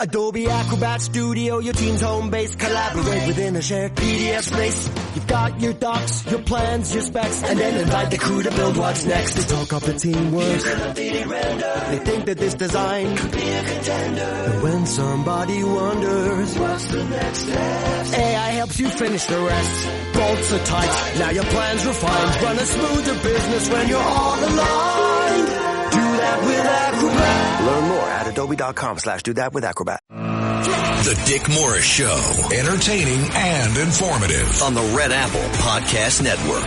Adobe Acrobat Studio, your team's home base. Collaborate within a shared PDF space. You've got your docs, your plans, your specs, and then invite the crew to build what's next. They talk up the teamwork. They think that this design could be a contender. And when somebody wonders what's the next step, AI helps you finish the rest. Bolts are tight, now your plan's refined. Run a smoother business when you're all aligned. Do that with Acrobat. Learn more at adobe.com/do that with Acrobat. The Dick Morris Show. Entertaining and informative on the Red Apple Podcast Network.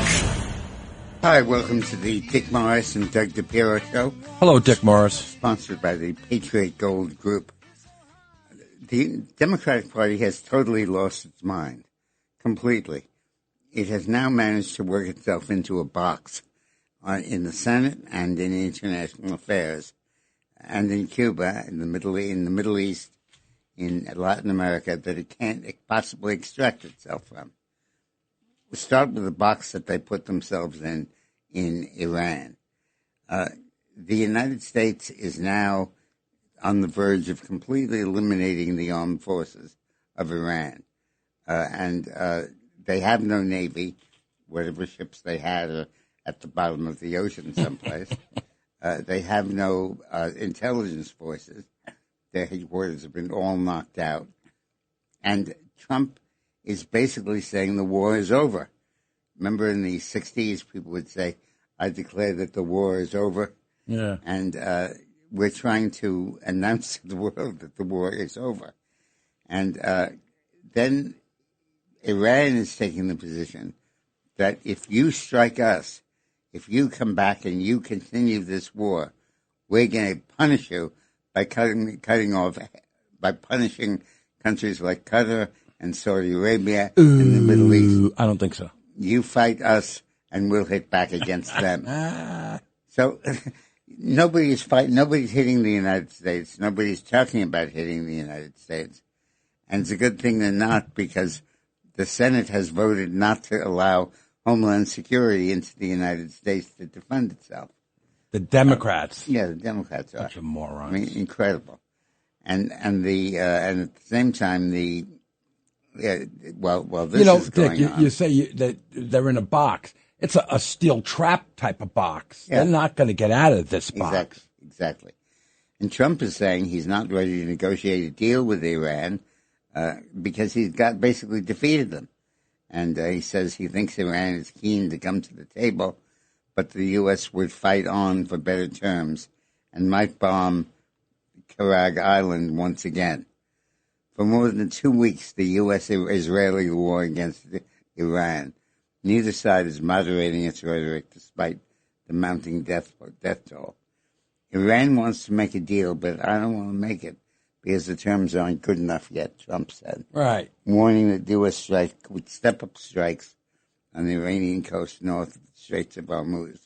Hi, welcome to the Dick Morris and Doug DePiero Show. Hello, Dick Morris. Sponsored by the Patriot Gold Group. The Democratic Party has totally lost its mind. Completely. It has now managed to work itself into a box in the Senate and in international affairs, and in Cuba, in the Middle East, in Latin America, that it can't possibly extract itself from. We'll start with the box that they put themselves in Iran. The United States is now on the verge of completely eliminating the armed forces of Iran, and they have no navy. Whatever ships they had are at the bottom of the ocean someplace. They have no intelligence forces. Their headquarters have been all knocked out. And Trump is basically saying the war is over. Remember in the 60s, people would say, I declare that the war is over. Yeah. And we're trying to announce to the world that the war is over. And then Iran is taking the position that if you strike us, if you come back and you continue this war, we're going to punish you by by punishing countries like Qatar and Saudi Arabia and the Middle East. I don't think so. You fight us and we'll hit back against them. So nobody's hitting the United States. Nobody's talking about hitting the United States. And it's a good thing they're not, because the Senate has voted not to allow Homeland Security into the United States to defend itself. The Democrats. Yeah, the Democrats are. Bunch of morons. I mean, incredible. And at the same time, this is Dick, going on. You say that they're in a box. It's a steel trap type of box. Yeah. They're not going to get out of this box. Exactly. And Trump is saying he's not ready to negotiate a deal with Iran because he's basically defeated them. And he says he thinks Iran is keen to come to the table, but the U.S. would fight on for better terms and might bomb Karag Island once again. For more than 2 weeks, the U.S.-Israeli war against Iran, neither side is moderating its rhetoric despite the mounting death toll. Iran wants to make a deal, but I don't want to make it because the terms aren't good enough yet, Trump said. Right. Warning that U.S. strike would step up strikes on the Iranian coast north of the Straits of Hormuz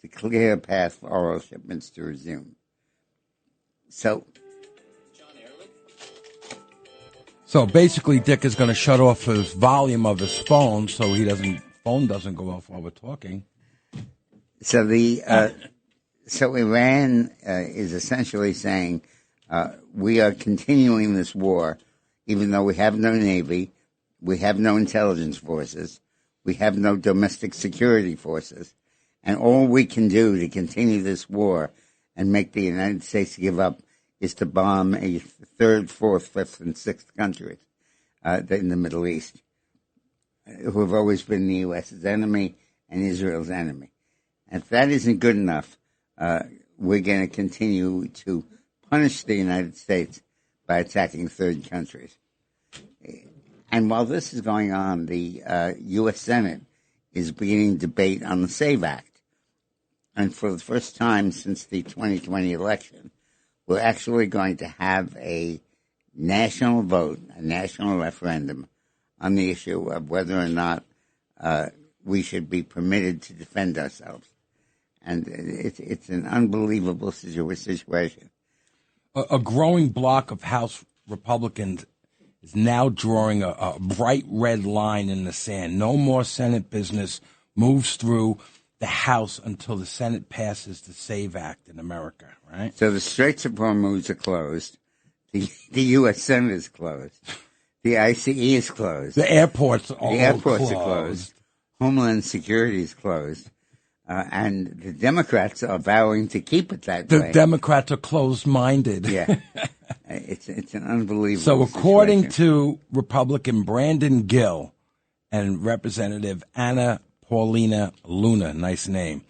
to clear a path for oil shipments to resume. So basically, Dick is going to shut off his volume of his phone so phone doesn't go off while we're talking. So Iran is essentially saying, we are continuing this war, even though we have no navy, we have no intelligence forces, we have no domestic security forces, and all we can do to continue this war and make the United States give up is to bomb a third, fourth, fifth, and sixth countries in the Middle East, who have always been the U.S.'s enemy and Israel's enemy. And if that isn't good enough, we're going to continue to punish the United States by attacking third countries. And while this is going on, the U.S. Senate is beginning debate on the SAVE Act. And for the first time since the 2020 election, we're actually going to have a national vote, a national referendum on the issue of whether or not we should be permitted to defend ourselves. And it's an unbelievable situation. A growing block of House Republicans is now drawing a bright red line in the sand. No more Senate business moves through the House until the Senate passes the SAVE Act in America, right? So the Straits of Hormuz are closed. The U.S. Senate is closed. The ICE is closed. The airports are are closed. Homeland Security is closed. And the Democrats are vowing to keep it that way. The Democrats are closed-minded. Yeah. It's an unbelievable So according situation. to Republican Brandon Gill and Representative Anna Paulina Luna, nice name,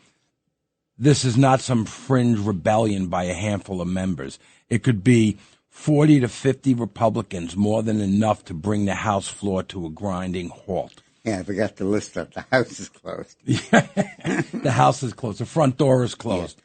this is not some fringe rebellion by a handful of members. It could be 40 to 50 Republicans, more than enough to bring the House floor to a grinding halt. Yeah, I forgot to list that. The House is closed. The House is closed. The front door is closed. Yeah.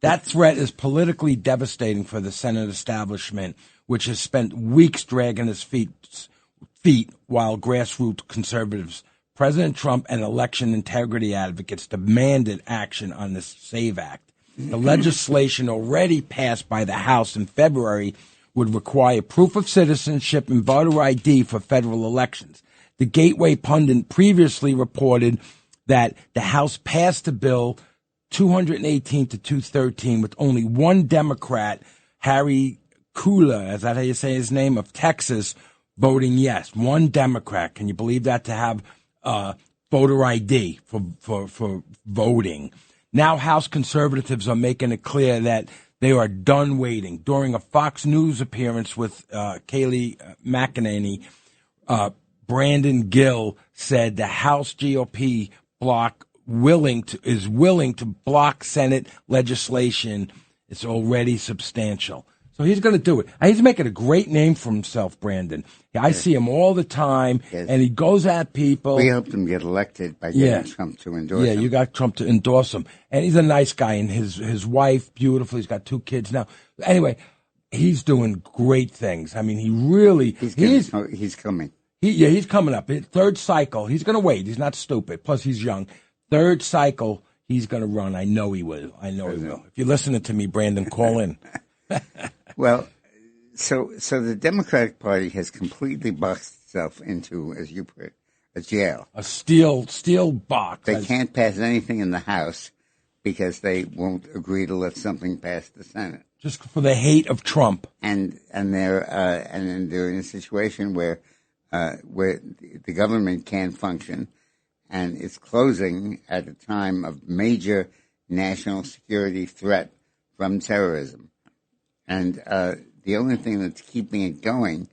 That threat is politically devastating for the Senate establishment, which has spent weeks dragging its feet while grassroots conservatives, President Trump, and election integrity advocates demanded action on this SAVE Act. The legislation already passed by the House in February would require proof of citizenship and voter ID for federal elections. The Gateway pundit previously reported that the House passed the bill 218 to 213 with only one Democrat, Harry Kula, is that how you say his name, of Texas, voting yes. One Democrat. Can you believe that, to have voter ID for voting? Now House conservatives are making it clear that they are done waiting. During a Fox News appearance with Kayleigh McEnany, Brandon Gill said the House GOP bloc is willing to block Senate legislation. It's already substantial. So he's going to do it. He's making a great name for himself, Brandon. I see him all the time, and he goes at people. We helped him get elected by getting Trump to endorse him. Yeah, you got Trump to endorse him. And he's a nice guy, and his wife, beautiful. He's got 2 kids now. Anyway, he's doing great things. I mean, he really... He's coming. He's coming up. Third cycle. He's going to wait. He's not stupid. Plus, he's young. Third cycle, he's going to run. I know he will. He will. If you're listening to me, Brandon, call in. Well, so the Democratic Party has completely boxed itself into, as you put it, a jail. A steel box. They can't pass anything in the House because they won't agree to let something pass the Senate. Just for the hate of Trump. And they're in a situation where the government can't function, and it's closing at a time of major national security threat from terrorism. And the only thing that's keeping it going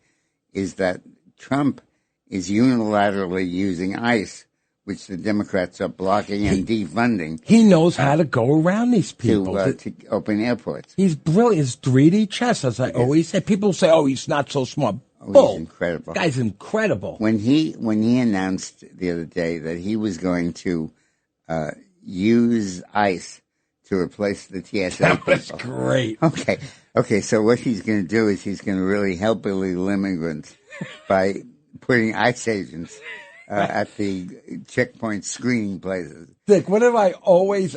is that Trump is unilaterally using ICE, which the Democrats are blocking and defunding. He knows how to go around these people. To open airports. He's brilliant. It's 3D chess, as I always say. People say, he's not so smart. He's incredible. Guy's incredible. When he announced the other day that he was going to use ICE to replace the TSA people. That's great. Okay, so what he's going to do is he's going to really help illegal immigrants by putting ICE agents at the checkpoint screening places. Dick, what do I always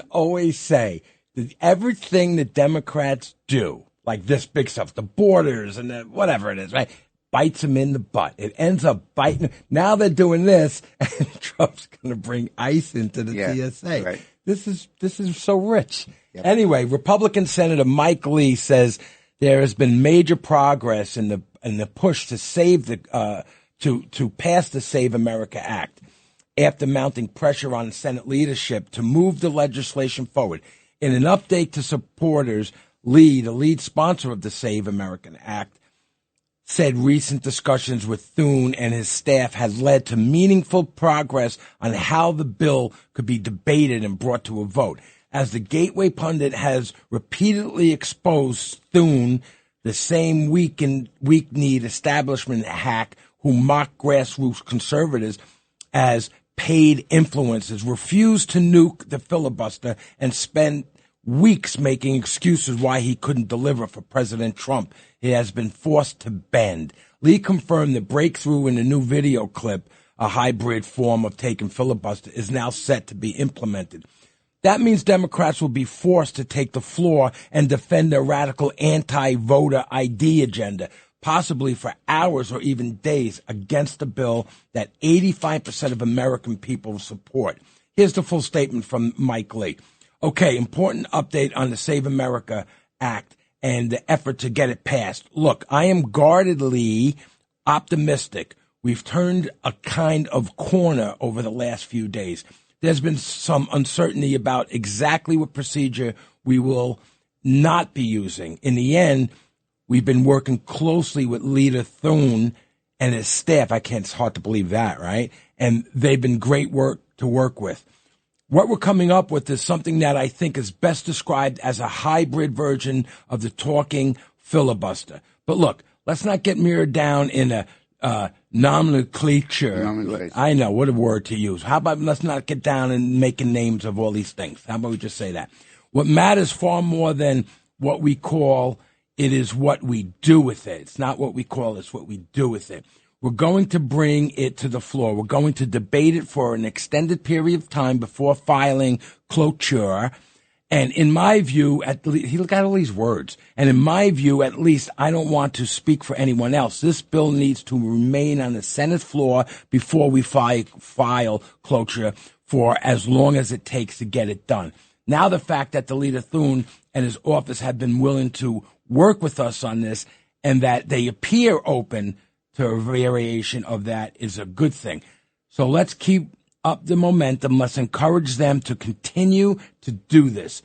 say? That everything the Democrats do, like this big stuff, the borders and whatever it is, right, bites them in the butt. It ends up biting. Now they're doing this, and Trump's going to bring ICE into the TSA. Right. This is so rich. Yep. Anyway, Republican Senator Mike Lee says there has been major progress in the push to save to pass the Save America Act after mounting pressure on Senate leadership to move the legislation forward. In an update to supporters, Lee, the lead sponsor of the Save America Act, said recent discussions with Thune and his staff had led to meaningful progress on how the bill could be debated and brought to a vote. As the Gateway pundit has repeatedly exposed, Thune, the same weak-kneed establishment hack who mocked grassroots conservatives as paid influencers, refused to nuke the filibuster and spent weeks making excuses why he couldn't deliver for President Trump. He has been forced to bend. Lee confirmed the breakthrough in the new video clip, a hybrid form of taking filibuster, is now set to be implemented. That means Democrats will be forced to take the floor and defend their radical anti-voter ID agenda, possibly for hours or even days, against a bill that 85% of American people support. Here's the full statement from Mike Lee. Okay, important update on the Save America Act and the effort to get it passed. Look, I am guardedly optimistic. We've turned a kind of corner over the last few days. There's been some uncertainty about exactly what procedure we will not be using. In the end, we've been working closely with Leader Thune and his staff. It's hard to believe that, right? And they've been great to work with. What we're coming up with is something that I think is best described as a hybrid version of the talking filibuster. But look, let's not get mirrored down in a nomenclature. I know, what a word to use. How about let's not get down and making names of all these things? How about we just say that? What matters far more than what we call, it is what we do with it. It's not what we call, it's what we do with it. We're going to bring it to the floor. We're going to debate it for an extended period of time before filing cloture. And in my view, he got all these words. And in my view, at least, I don't want to speak for anyone else. This bill needs to remain on the Senate floor before we file cloture for as long as it takes to get it done. Now the fact that the Leader Thune and his office have been willing to work with us on this and that they appear open to a variation of that is a good thing. So let's keep up the momentum. Let's encourage them to continue to do this.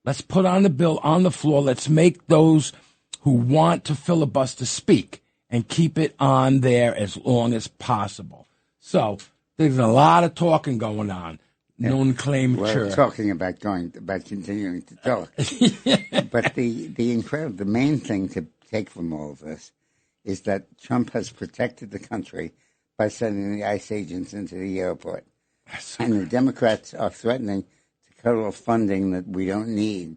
Let's put on the bill on the floor. Let's make those who want to filibuster speak and keep it on there as long as possible. So there's a lot of talking going on. We're talking about continuing to talk. But the main thing to take from all of this is that Trump has protected the country by sending the ICE agents into the airport. And the Democrats are threatening to cut off funding that we don't need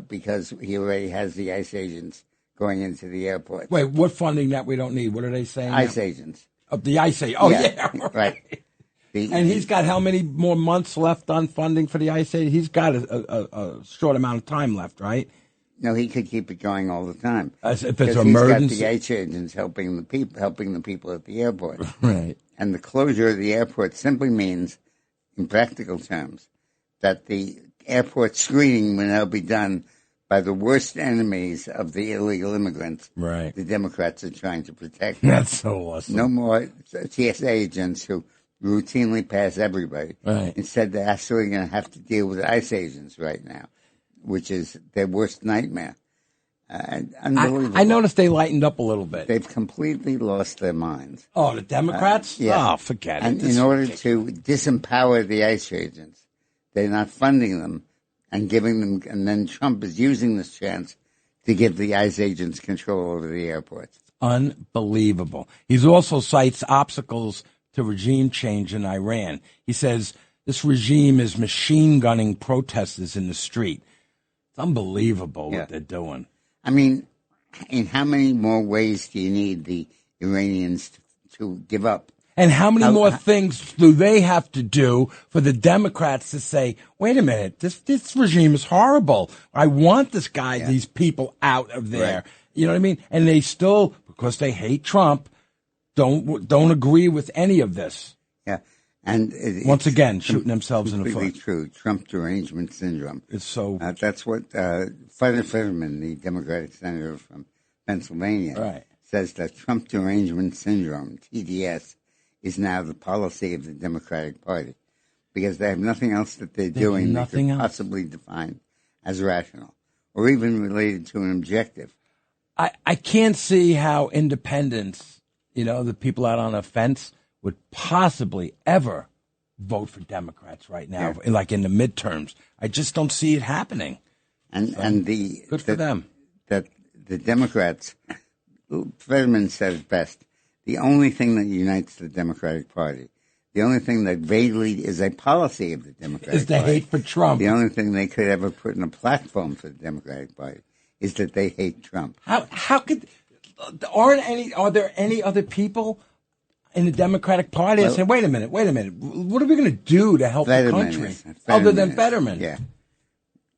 because he already has the ICE agents going into the airport. Wait, what funding that we don't need? What are they saying? ICE agents. The ICE agents. Oh, yeah. Right. And he's got how many more months left on funding for the ICE agents? He's got a short amount of time left, right? No, he could keep it going all the time. As if it's emergency. He's got the ICE agents helping the people at the airport. Right. And the closure of the airport simply means, in practical terms, that the airport screening will now be done by the worst enemies of the illegal immigrants. Right. The Democrats are trying to protect. That's so awesome. No more TSA agents who routinely pass everybody. Right. Instead, they're actually going to have to deal with ICE agents right now, which is their worst nightmare. Unbelievable. I noticed they lightened up a little bit. They've completely lost their minds. Oh, the Democrats? Yeah. Oh, forget and it. In order to disempower the ICE agents, they're not funding them and giving them, and then Trump is using this chance to give the ICE agents control over the airports. Unbelievable. He also cites obstacles to regime change in Iran. He says this regime is machine gunning protesters in the street. It's unbelievable what they're doing. I mean, in how many more ways do you need the Iranians to give up? And how many more things do they have to do for the Democrats to say, wait a minute, this regime is horrible. I want this guy, these people out of there. Right. You know what I mean? And they still, because they hate Trump, don't agree with any of this. Yeah. And once again, shooting themselves in the foot. Completely true. Trump derangement syndrome. It's so. That's what Fetterman, the Democratic senator from Pennsylvania, says that Trump derangement syndrome, TDS, is now the policy of the Democratic Party because they have nothing else that they're doing that could possibly define as rational or even related to an objective. I can't see how independents, the people out on the fence, would possibly ever vote for Democrats right now, like in the midterms. I just don't see it happening. And good for them. That the Democrats, Fetterman said it best, the only thing that unites the Democratic Party, the only thing that vaguely is a policy of the Democratic Party, is the hate for Trump. The only thing they could ever put in a platform for the Democratic Party is that they hate Trump. How could are there any other people in the Democratic Party that say, wait a minute, what are we going to do to help the country other than Fetterman? Yeah.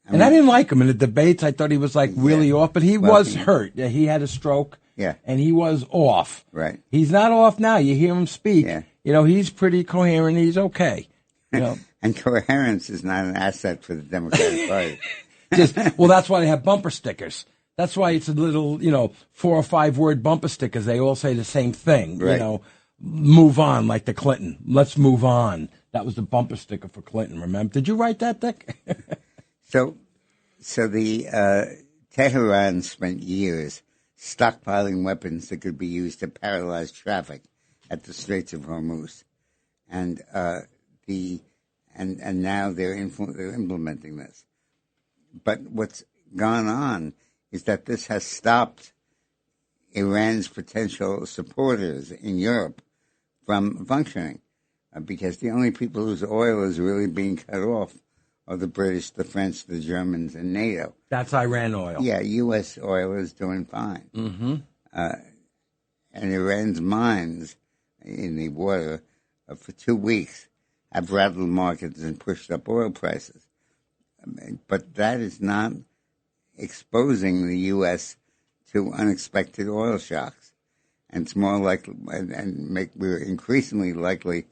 I didn't like him in the debates. I thought he was really off, but he was hurt. Yeah, he had a stroke. Yeah. And he was off. Right. He's not off now. You hear him speak. Yeah. He's pretty coherent. He's okay. And coherence is not an asset for the Democratic Party. That's why they have bumper stickers. That's why it's a little, 4 or 5 word bumper stickers. They all say the same thing. Right. Move on, like the Clinton. Let's move on. That was the bumper sticker for Clinton. Remember? Did you write that, Dick? So the Tehran spent years stockpiling weapons that could be used to paralyze traffic at the Straits of Hormuz, and now they're implementing this. But what's gone on is that this has stopped Iran's potential supporters in Europe from functioning, because the only people whose oil is really being cut off are the British, the French, the Germans, and NATO. That's Iran oil. Yeah, U.S. oil is doing fine. Mm-hmm. And Iran's mines in the water for 2 weeks have rattled markets and pushed up oil prices. But that is not exposing the U.S. to unexpected oil shocks. And it's more likely, we're increasingly likely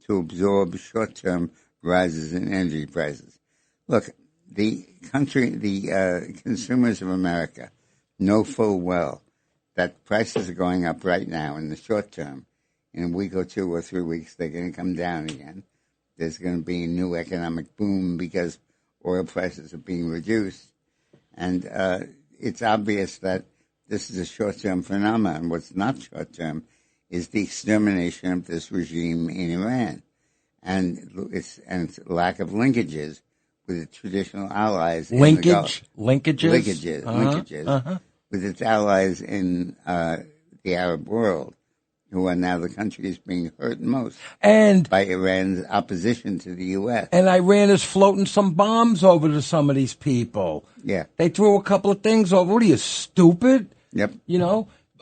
to absorb short-term rises in energy prices. Look, the consumers of America know full well that prices are going up right now in the short term. In a week or 2 or 3 weeks, they're going to come down again. There's going to be a new economic boom because oil prices are being reduced. And it's obvious that this is a short-term phenomenon. What's not short-term is the extermination of this regime in Iran and its lack of linkages with its traditional allies. Linkages? Linkages with its allies in the Arab world, who are now the countries being hurt most by Iran's opposition to the U.S. And Iran is floating some bombs over to some of these people. Yeah. They threw a couple of things over. What are you, stupid? Yep.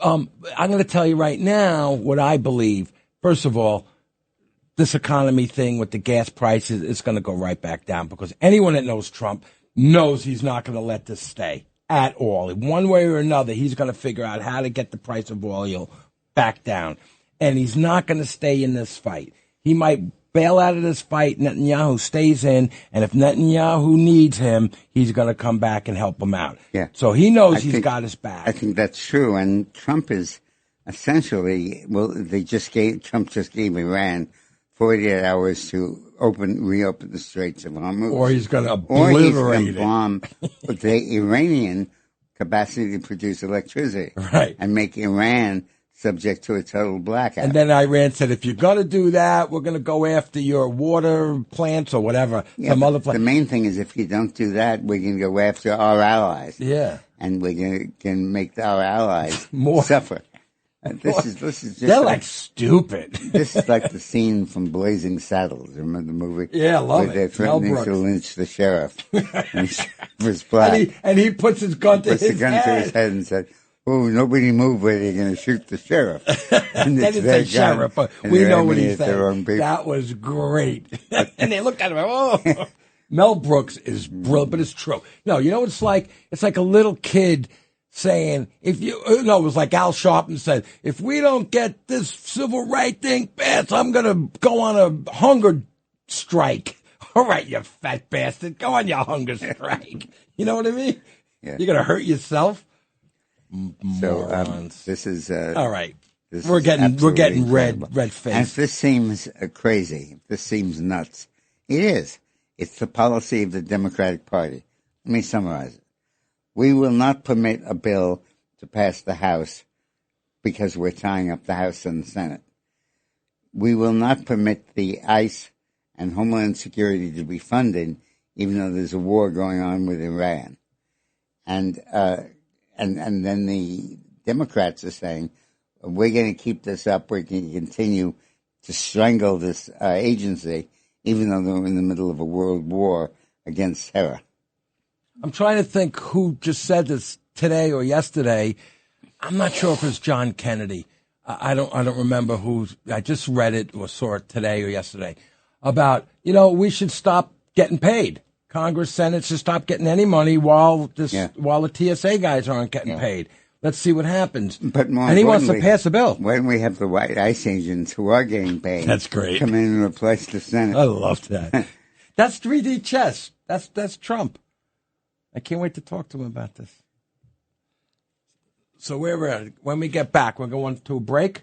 I'm going to tell you right now what I believe. First of all, this economy thing with the gas prices is going to go right back down, because anyone that knows Trump knows he's not going to let this stay at all. One way or another, he's going to figure out how to get the price of oil back down. And he's not going to stay in this fight. He might bail out of this fight. Netanyahu stays in. And if Netanyahu needs him, he's going to come back and help him out. Yeah. So he knows he's got his back. I think that's true. And Trump is essentially, Trump just gave Iran 48 hours to reopen the Straits of Hormuz. Or he's going to obliterate it. Bomb the Iranian capacity to produce electricity. Right. And make Iran subject to a total blackout. And then Iran said, if you're going to do that, we're going to go after your water plants or whatever. Yeah, the main thing is, if you don't do that, we're going to go after our allies. Yeah. And we're going to make our allies suffer. This is just they're like stupid. This is like the scene from Blazing Saddles. Remember the movie? Yeah, I love it. Where they're threatening to lynch the sheriff. And he puts his gun to his head. Puts the gun to his head and said, "Oh, nobody move where they're going to shoot the sheriff." And they didn't say sheriff, but we know what he said. That was great. And they looked at him, oh. Mel Brooks is brilliant, but it's true. No, you know what it's like? It's like a little kid saying, it was like Al Sharpton said, if we don't get this civil right thing passed, I'm going to go on a hunger strike. All right, you fat bastard, go on your hunger strike. You know what I mean? Yeah. You're going to hurt yourself. So this is all right. We're getting red face. And if this seems crazy, if this seems nuts, it is. It's the policy of the Democratic Party. Let me summarize it. We will not permit a bill to pass the House because we're tying up the House and the Senate. We will not permit the ICE and Homeland Security to be funded, even though there's a war going on with Iran. And then the Democrats are saying, we're going to keep this up. We're going to continue to strangle this agency, even though they're in the middle of a world war against terror. I'm trying to think who just said this today or yesterday. I'm not sure if it's John Kennedy. I don't remember who. I just read it or saw it today or yesterday about, we should stop getting paid. Congress, Senate should stop getting any money while the TSA guys aren't getting paid. Let's see what happens. But more and he wants to pass a bill. When we have the white ICE agents who are getting paid, that's great. Come in and replace the Senate. I love that. That's 3D chess. That's Trump. I can't wait to talk to him about this. So when we get back, we're going to a break.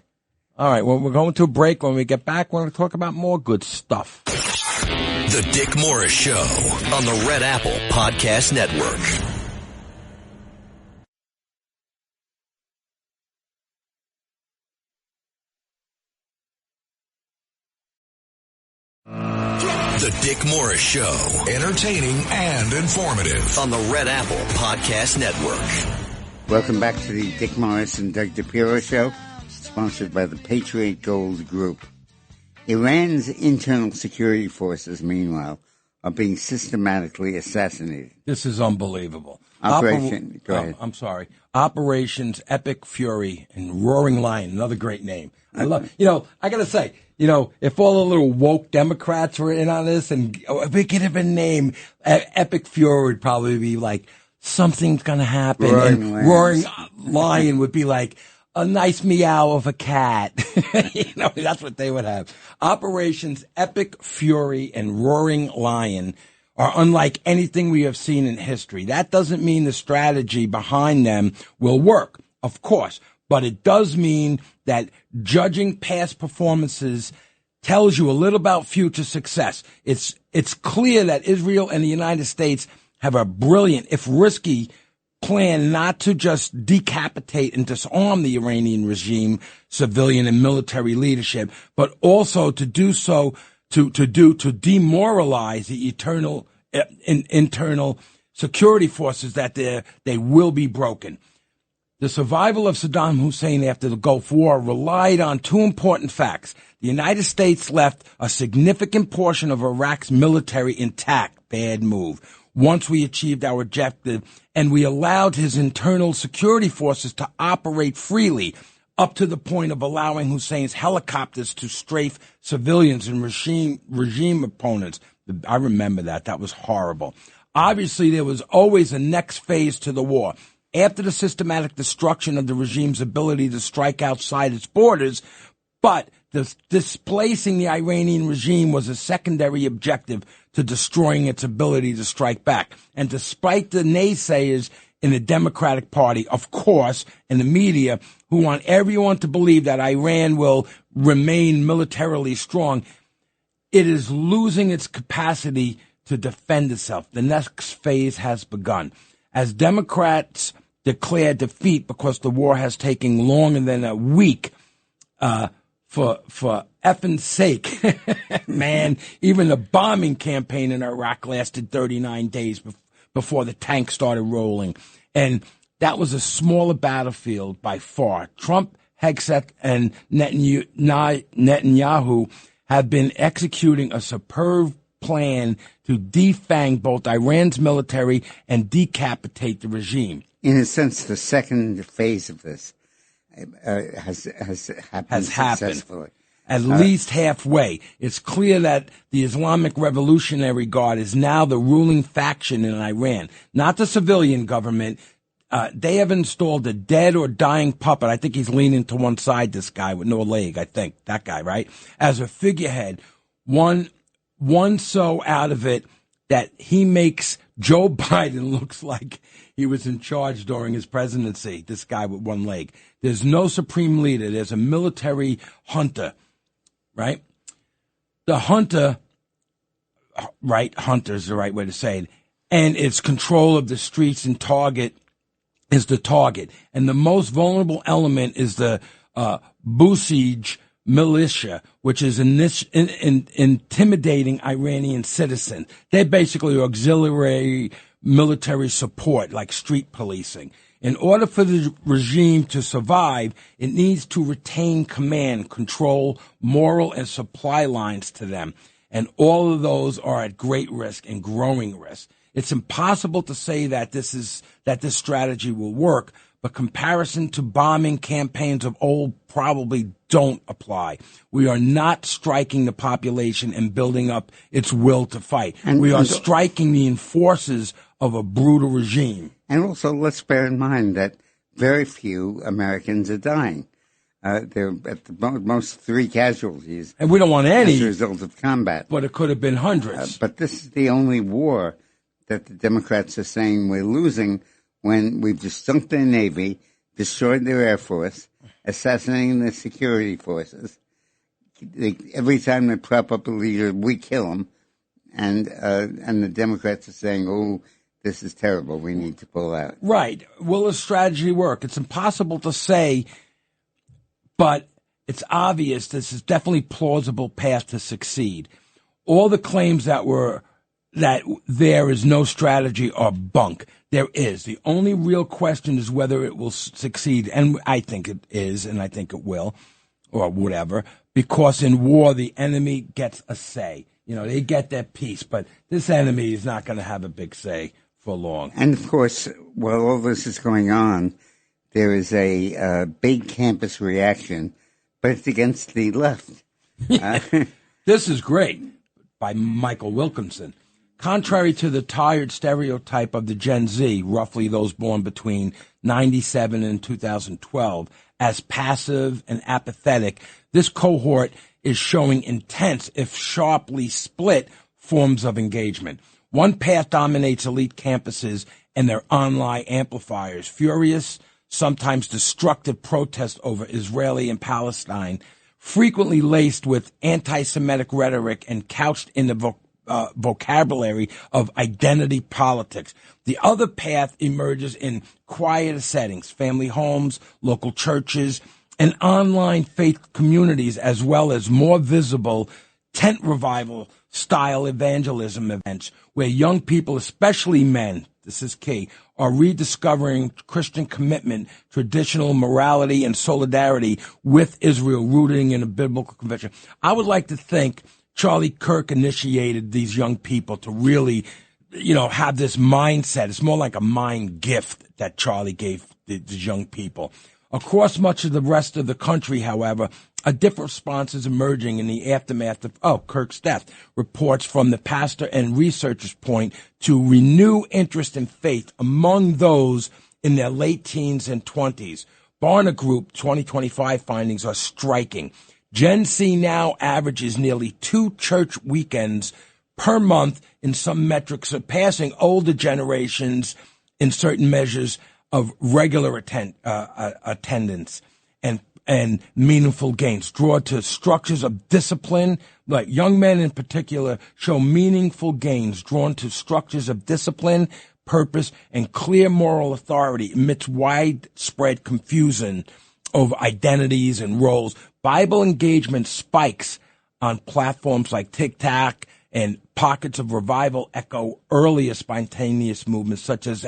All right, well, we're going to a break. When we get back, we're going to talk about more good stuff. The Dick Morris Show on the Red Apple Podcast Network. The Dick Morris Show, entertaining and informative on the Red Apple Podcast Network. Welcome back to the Dick Morris and Doug DePiro Show, sponsored by the Patriot Gold Group. Iran's internal security forces, meanwhile, are being systematically assassinated. This is unbelievable. Go ahead. I'm sorry. Operations Epic Fury and Roaring Lion, another great name. I love, I got to say, if all the little woke Democrats were in on this, and if we could have been named, Epic Fury would probably be like, something's going to happen. Roaring Lion would be like, a nice meow of a cat. That's what they would have. Operations Epic Fury and Roaring Lion are unlike anything we have seen in history. That doesn't mean the strategy behind them will work, of course, but it does mean that judging past performances tells you a little about future success. It's clear that Israel and the United States have a brilliant, if risky, plan not to just decapitate and disarm the Iranian regime, civilian and military leadership, but also to do so to demoralize the internal security forces, that they will be broken. The survival of Saddam Hussein after the Gulf War relied on two important facts. The United States left a significant portion of Iraq's military intact. Bad move. Once we achieved our objective, and we allowed his internal security forces to operate freely, up to the point of allowing Hussein's helicopters to strafe civilians and regime opponents. I remember that. That was horrible. Obviously, there was always a next phase to the war. After the systematic destruction of the regime's ability to strike outside its borders, but displacing the Iranian regime was a secondary objective to destroying its ability to strike back. And despite the naysayers in the Democratic Party, of course, and the media, who want everyone to believe that Iran will remain militarily strong, it is losing its capacity to defend itself. The next phase has begun. As Democrats declare defeat because the war has taken longer than a week, for effing sake, man, even the bombing campaign in Iraq lasted 39 days before the tanks started rolling. And that was a smaller battlefield by far. Trump, Hegseth, and Netanyahu have been executing a superb plan to defang both Iran's military and decapitate the regime. In a sense, the second phase of this has happened successfully. At least halfway. It's clear that the Islamic Revolutionary Guard is now the ruling faction in Iran, not the civilian government. They have installed a dead or dying puppet. I think he's leaning to one side, this guy with no leg, I think. That guy, right? As a figurehead. One so out of it that he makes Joe Biden looks like he was in charge during his presidency, this guy with one leg. There's no supreme leader. There's a military junta, right? The junta, right, junta is the right way to say it, and its control of the streets and target is the target. And the most vulnerable element is the Basij militia, which is intimidating Iranian citizens. They're basically auxiliary military support, like street policing. In order for the regime to survive, it needs to retain command, control, moral, and supply lines to them. And all of those are at great risk and growing risk. It's impossible to say that this strategy will work, but comparison to bombing campaigns of old probably don't apply. We are not striking the population and building up its will to fight. We are striking the enforcers of a brutal regime. And also, let's bear in mind that very few Americans are dying. There are at the most 3 casualties. And we don't want any. As a result of combat. But it could have been hundreds. But this is the only war that the Democrats are saying we're losing, when we've just sunk their Navy, destroyed their Air Force, assassinating the security forces. Every time they prop up a leader, we kill him. And the Democrats are saying, oh, this is terrible. We need to pull out. Right. Will the strategy work? It's impossible to say, but it's obvious this is definitely plausible path to succeed. All the claims that there is no strategy are bunk. There is. The only real question is whether it will succeed, and I think it is, and I think it will, or whatever, because in war the enemy gets a say. They get their piece, but this enemy is not going to have a big say for long. And, of course, while all this is going on, there is a big campus reaction, but it's against the left. This is great, by Michael Wilkinson. Contrary to the tired stereotype of the Gen Z, roughly those born between 97 and 2012, as passive and apathetic, this cohort is showing intense, if sharply split, forms of engagement. One path dominates elite campuses and their online amplifiers. Furious, sometimes destructive protest over Israeli and Palestine, frequently laced with anti-Semitic rhetoric and couched in the vocabulary of identity politics. The other path emerges in quieter settings, family homes, local churches, and online faith communities, as well as more visible tent revival style evangelism events where young people, especially men, this is key, are rediscovering Christian commitment, traditional morality, and solidarity with Israel, rooting in a biblical conviction. I would like to think Charlie Kirk initiated these young people to really, have this mindset. It's more like a mind gift that Charlie gave these young people. Across much of the rest of the country, however, a different response is emerging in the aftermath of Kirk's death. Reports from the pastor and researchers point to renewed interest in faith among those in their late teens and 20s. Barna Group 2025 findings are striking. Gen Z now averages nearly 2 church weekends per month in some metrics, surpassing older generations in certain measures of regular attendance and meaningful gains. Draw to structures of discipline, like young men in particular show meaningful gains drawn to structures of discipline, purpose, and clear moral authority amidst widespread confusion over identities and roles. Bible engagement spikes on platforms like TikTok, and pockets of revival echo earlier spontaneous movements such as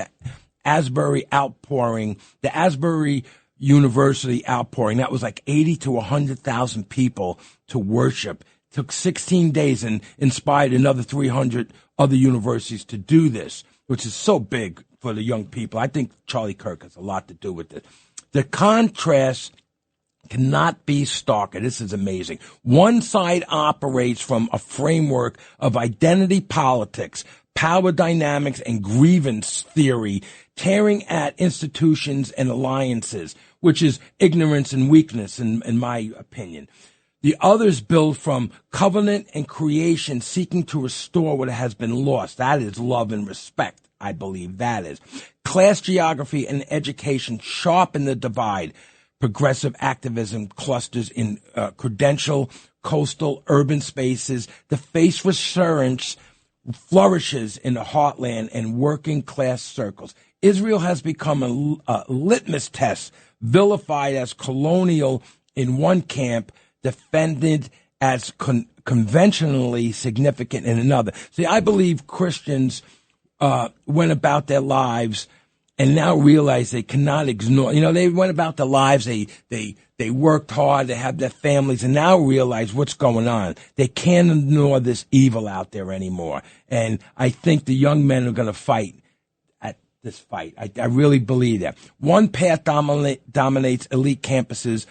Asbury outpouring, the Asbury University outpouring. That was like 80 to 100,000 people to worship. It took 16 days and inspired another 300 other universities to do this, which is so big for the young people. I think Charlie Kirk has a lot to do with it. The contrast cannot be starker. This is amazing. One side operates from a framework of identity politics, power dynamics, and grievance theory, tearing at institutions and alliances, which is ignorance and weakness, in my opinion. The others build from covenant and creation, seeking to restore what has been lost. That is love and respect, I believe that is. Class geography and education sharpen the divide. Progressive activism clusters in credential, coastal, urban spaces. The face resurgence flourishes in the heartland and working class circles. Israel has become a litmus test, vilified as colonial in one camp, defended as conventionally significant in another. See, I believe Christians went about their lives and now realize they cannot ignore. They went about their lives. They worked hard. They have their families, and now realize what's going on. They can't ignore this evil out there anymore. And I think the young men are going to fight at this fight. I really believe that. One path dominates elite campuses,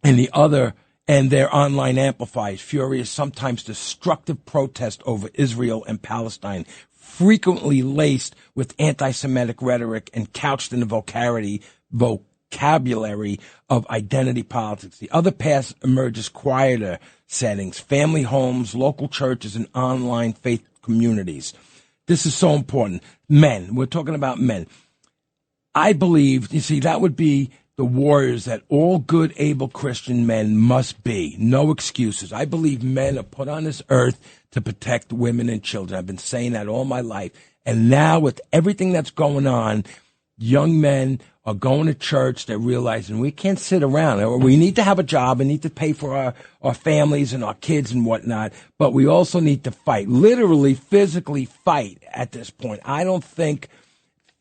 and the other, and their online amplifiers, furious, sometimes destructive protest over Israel and Palestine, frequently laced with anti-Semitic rhetoric and couched in the vocabulary of identity politics. The other path emerges quieter settings, family homes, local churches, and online faith communities. This is so important. Men, we're talking about men. I believe, you see, that would be the warriors that all good, able Christian men must be. No excuses. I believe men are put on this earth to protect women and children. I've been saying that all my life. And now with everything that's going on, young men are going to church. They're realizing we can't sit around. We need to have a job. We need to pay for our families and our kids and whatnot. But we also need to fight, literally, physically fight at this point. I don't think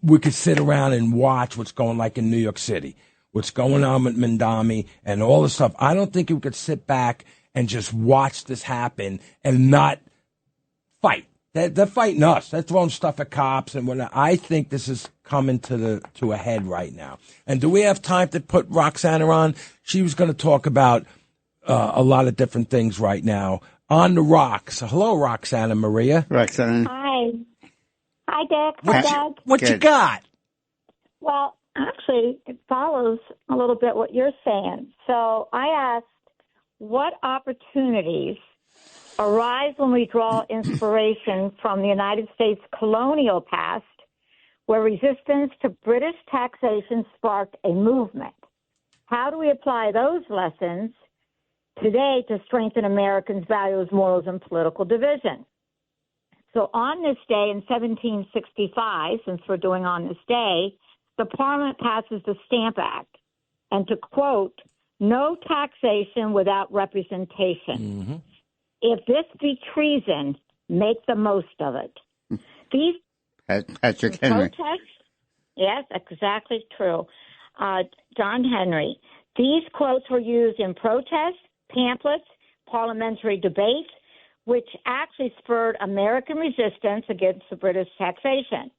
we could sit around and watch what's going like in New York City, what's going on with Mandami and all this stuff. I don't think we could sit back and just watch this happen and not fight. They're fighting us. They're throwing stuff at cops and whatnot. I think this is coming to a head right now. And do we have time to put Roxana on? She was going to talk about a lot of different things right now. On the rocks. Hello, Roxana Maria. Roxana. Hi. Hi, Dick. Hi, Doug. What you got? Well, actually, it follows a little bit what you're saying. So I asked, what opportunities arise when we draw inspiration from the United States colonial past, where resistance to British taxation sparked a movement? How do we apply those lessons today to strengthen Americans' values, morals, and political division? So on this day in 1765, since we're doing on this day, the Parliament passes the Stamp Act. And to quote, no taxation without representation. Mm-hmm. If this be treason, make the most of it. These Patrick Henry. protests, yes, exactly true. John Henry. These quotes were used in protests, pamphlets, parliamentary debates, which actually spurred American resistance against the British taxation,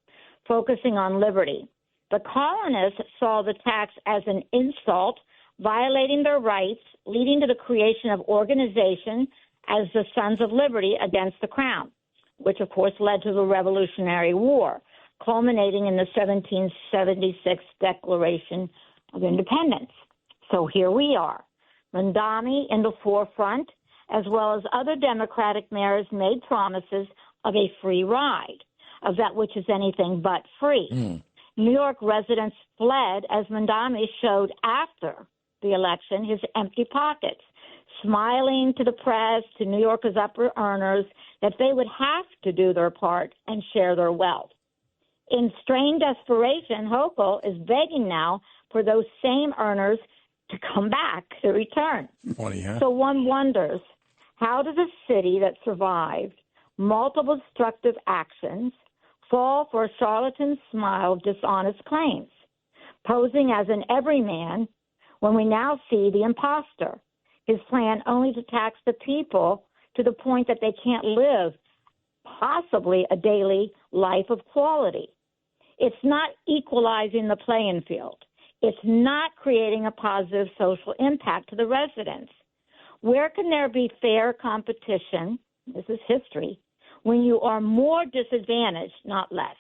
focusing on liberty. The colonists saw the tax as an insult, violating their rights, leading to the creation of organizations as the Sons of Liberty against the Crown, which of course led to the Revolutionary War, culminating in the 1776 Declaration of Independence. So here we are. Mandami in the forefront, as well as other Democratic mayors, made promises of a free ride, of that which is anything but free. New York residents fled as Mandami showed after the election his empty pockets, smiling to the press, to New Yorkers' upper earners, that they would have to do their part and share their wealth. In strained desperation, Hochul is begging now for those same earners to come back, to return. Funny, huh? So one wonders, how does a city that survived multiple destructive actions fall for a charlatan's smile of dishonest claims, posing as an everyman when we now see the imposter, his plan only to tax the people to the point that they can't live possibly a daily life of quality? It's not equalizing the playing field. It's not creating a positive social impact to the residents. Where can there be fair competition, this is history, when you are more disadvantaged, not less?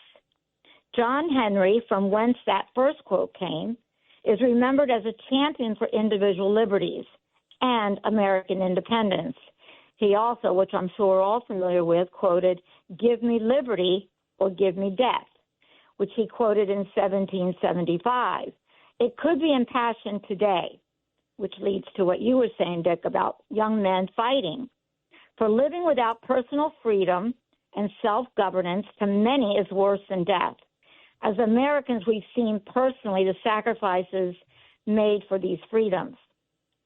John Henry, from whence that first quote came, is remembered as a champion for individual liberties and American independence. He also, which I'm sure we're all familiar with, quoted, "Give me liberty or give me death," which he quoted in 1775. It could be impassioned today, which leads to what you were saying, Dick, about young men fighting. For living without personal freedom and self-governance to many is worse than death. As Americans, we've seen personally the sacrifices made for these freedoms.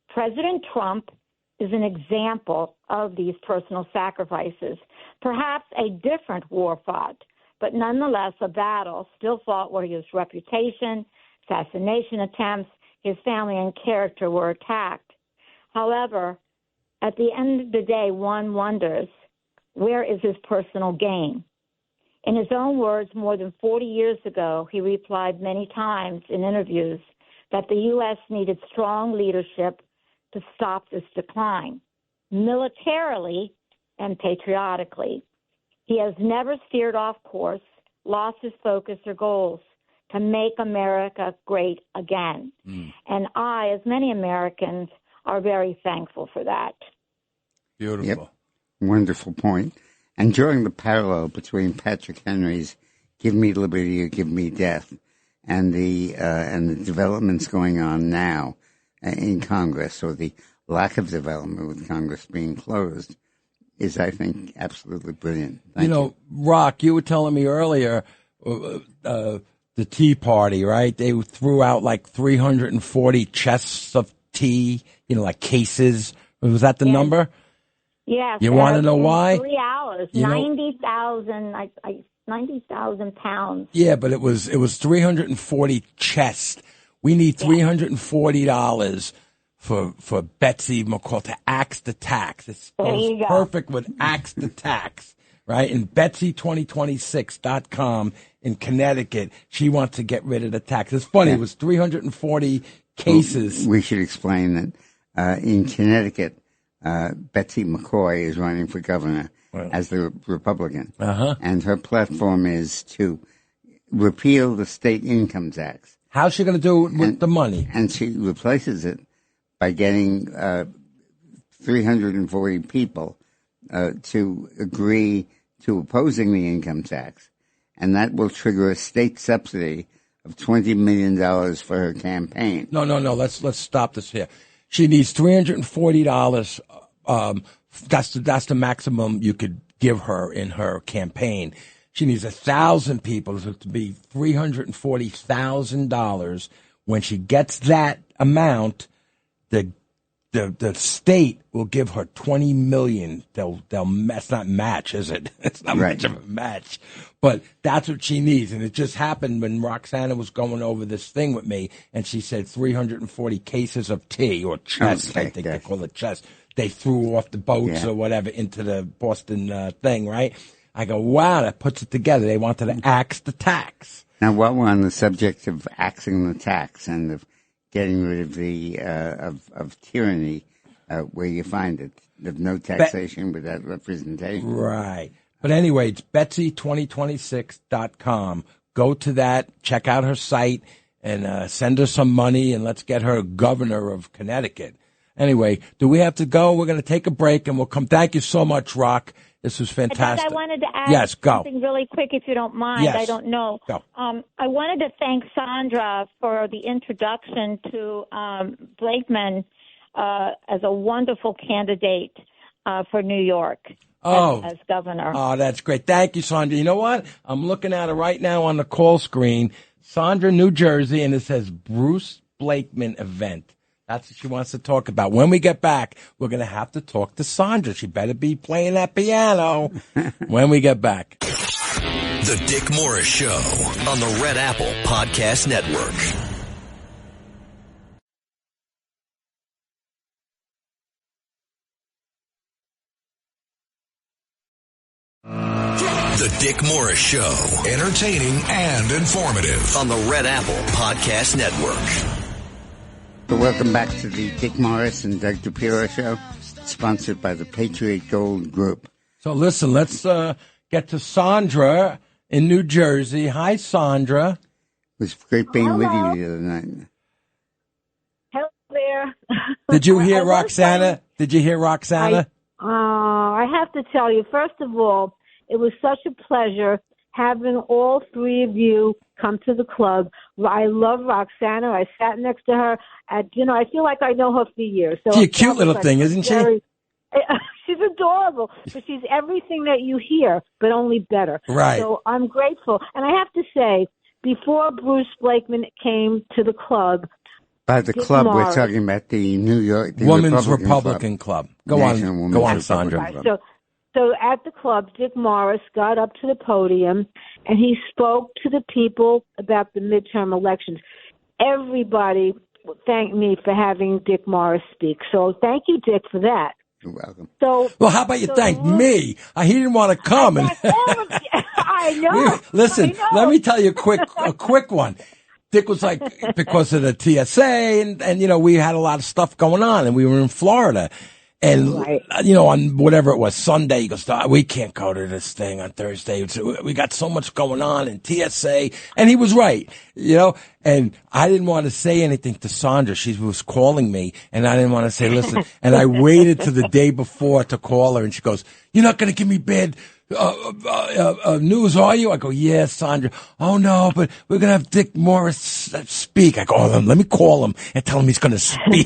President Trump is an example of these personal sacrifices, perhaps a different war fought, but nonetheless a battle still fought where his reputation, assassination attempts, his family and character were attacked. However, at the end of the day, one wonders, where is his personal gain? In his own words, more than 40 years ago, he replied many times in interviews that the U.S. needed strong leadership to stop this decline, militarily and patriotically. He has never steered off course, lost his focus or goals to make America great again. And I, as many Americans, are very thankful for that. Beautiful. Yep. Wonderful point. And drawing the parallel between Patrick Henry's "Give me liberty or give me death" and the developments going on now in Congress, or the lack of development with Congress being closed, is, I think, absolutely brilliant. Thank you. Rock, you were telling me earlier, the Tea Party, right? They threw out like 340 chests of tea, like cases. Was that the number? Yes. You want to know why? 3 hours, 90,000 pounds. Yeah, but it was 340 chests. We need $340 for Betsy McCall to axe the tax. It's perfect with axe the tax, right? And Betsy2026.com in Connecticut, she wants to get rid of the tax. It's funny. It was 340 cases. We should explain that in Connecticut, Betsy McCoy is running for governor as the Republican. And her platform is to repeal the state income tax. How's she going to do it with the money? And she replaces it by getting 340 people to agree to opposing the income tax. And that will trigger a state subsidy of $20 million for her campaign. No. Let's stop this here. She needs $340. That's the maximum you could give her in her campaign. She needs 1,000 people to be $340,000. When she gets that amount, the state will give her $20 million. That's not match, is it? It's not much of a match, but that's what she needs. And it just happened when Roxana was going over this thing with me, and she said 340 cases of tea or chest. I think they call it chest. They threw off the boats or whatever into the Boston thing, right? I go, wow, that puts it together. They wanted to axe the tax. Now, while we're on the subject of axing the tax and of getting rid of the of tyranny where you find it, of no taxation without representation. Right. But anyway, it's Betsy2026.com. Go to that, check out her site, and send her some money, and let's get her governor of Connecticut. Anyway, do we have to go? We're going to take a break, and we'll come. Thank you so much, Rock. This was fantastic. I wanted to add something really quick, if you don't mind. Yes. I don't know. Go. I wanted to thank Sandra for the introduction to Blakeman as a wonderful candidate for New York as governor. Oh, that's great. Thank you, Sandra. You know what? I'm looking at it right now on the call screen. Sandra, New Jersey, and it says Bruce Blakeman event. That's what she wants to talk about. When we get back, we're going to have to talk to Sandra. She better be playing that piano when we get back. The Dick Morris Show on the Red Apple Podcast Network. The Dick Morris Show. Entertaining and informative on the Red Apple Podcast Network. So welcome back to the Dick Morris and Doug DePiro Show, sponsored by the Patriot Gold Group. So listen, let's get to Sandra in New Jersey. Hi, Sandra. It was great being with you the other night. Hello there. Did you hear Roxana? Did you hear Roxana? I have to tell you, first of all, it was such a pleasure having all three of you come to the club. I love Roxana. I sat next to her at dinner. I feel like I know her for years. So she's a cute little thing, isn't she? She's adorable. But she's everything that you hear, but only better. Right. So I'm grateful. And I have to say, before Bruce Blakeman came to the club, by the club, we're talking about the New York Women's Republican Club. Go on, Sandra. Right. So at the club, Dick Morris got up to the podium, and he spoke to the people about the midterm elections. Everybody thanked me for having Dick Morris speak. So thank you, Dick, for that. You're welcome. Well, how about you thank me? He didn't want to come. I know. Listen, let me tell you a quick one. Dick was like, because of the TSA, and we had a lot of stuff going on, and we were in Florida. And, on whatever it was, Sunday, he goes, we can't go to this thing on Thursday. We got so much going on in TSA. And he was right, and I didn't want to say anything to Sandra. She was calling me, and I didn't want to say, listen. And I waited to the day before to call her, and she goes, you're not going to give me bad news are you? I go, yeah, Sandra. Oh, no, but we're going to have Dick Morris speak. I go, let me call him and tell him he's going to speak.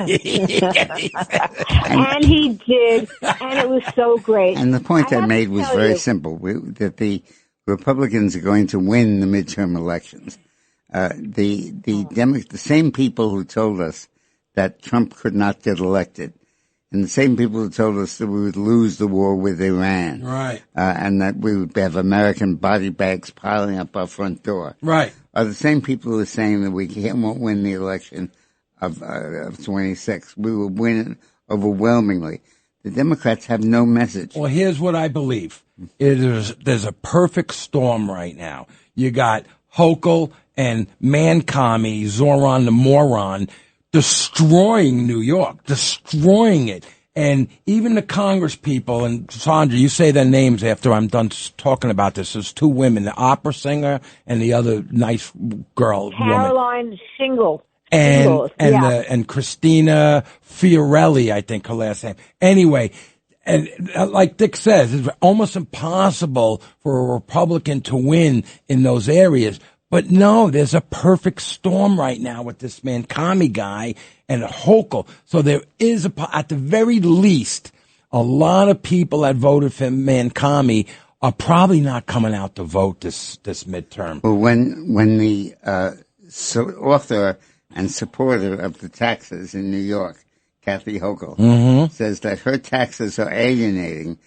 And he did, and it was so great. And the point I made was very simple, that the Republicans are going to win the midterm elections. The same people who told us that Trump could not get elected, and the same people who told us that we would lose the war with Iran, right, and that we would have American body bags piling up our front door, right, are the same people who are saying that we won't win the election of 26. We will win it overwhelmingly. The Democrats have no message. Well, here's what I believe. There's a perfect storm right now. You got Hochul and Mancami, Zoran the moron, destroying New York, destroying it. And even the Congress people, and Sandra, you say their names after I'm done talking about this. There's two women, the opera singer and the other nice girl. Caroline Shingle. And Christina Fiorelli, I think her last name. Anyway, and like Dick says, it's almost impossible for a Republican to win in those areas. But no, there's a perfect storm right now with this Mancami guy and Hochul. So there is, at the very least, a lot of people that voted for Mancami are probably not coming out to vote this midterm. Well, when the author and supporter of the taxes in New York, Kathy Hochul, says that her taxes are alienating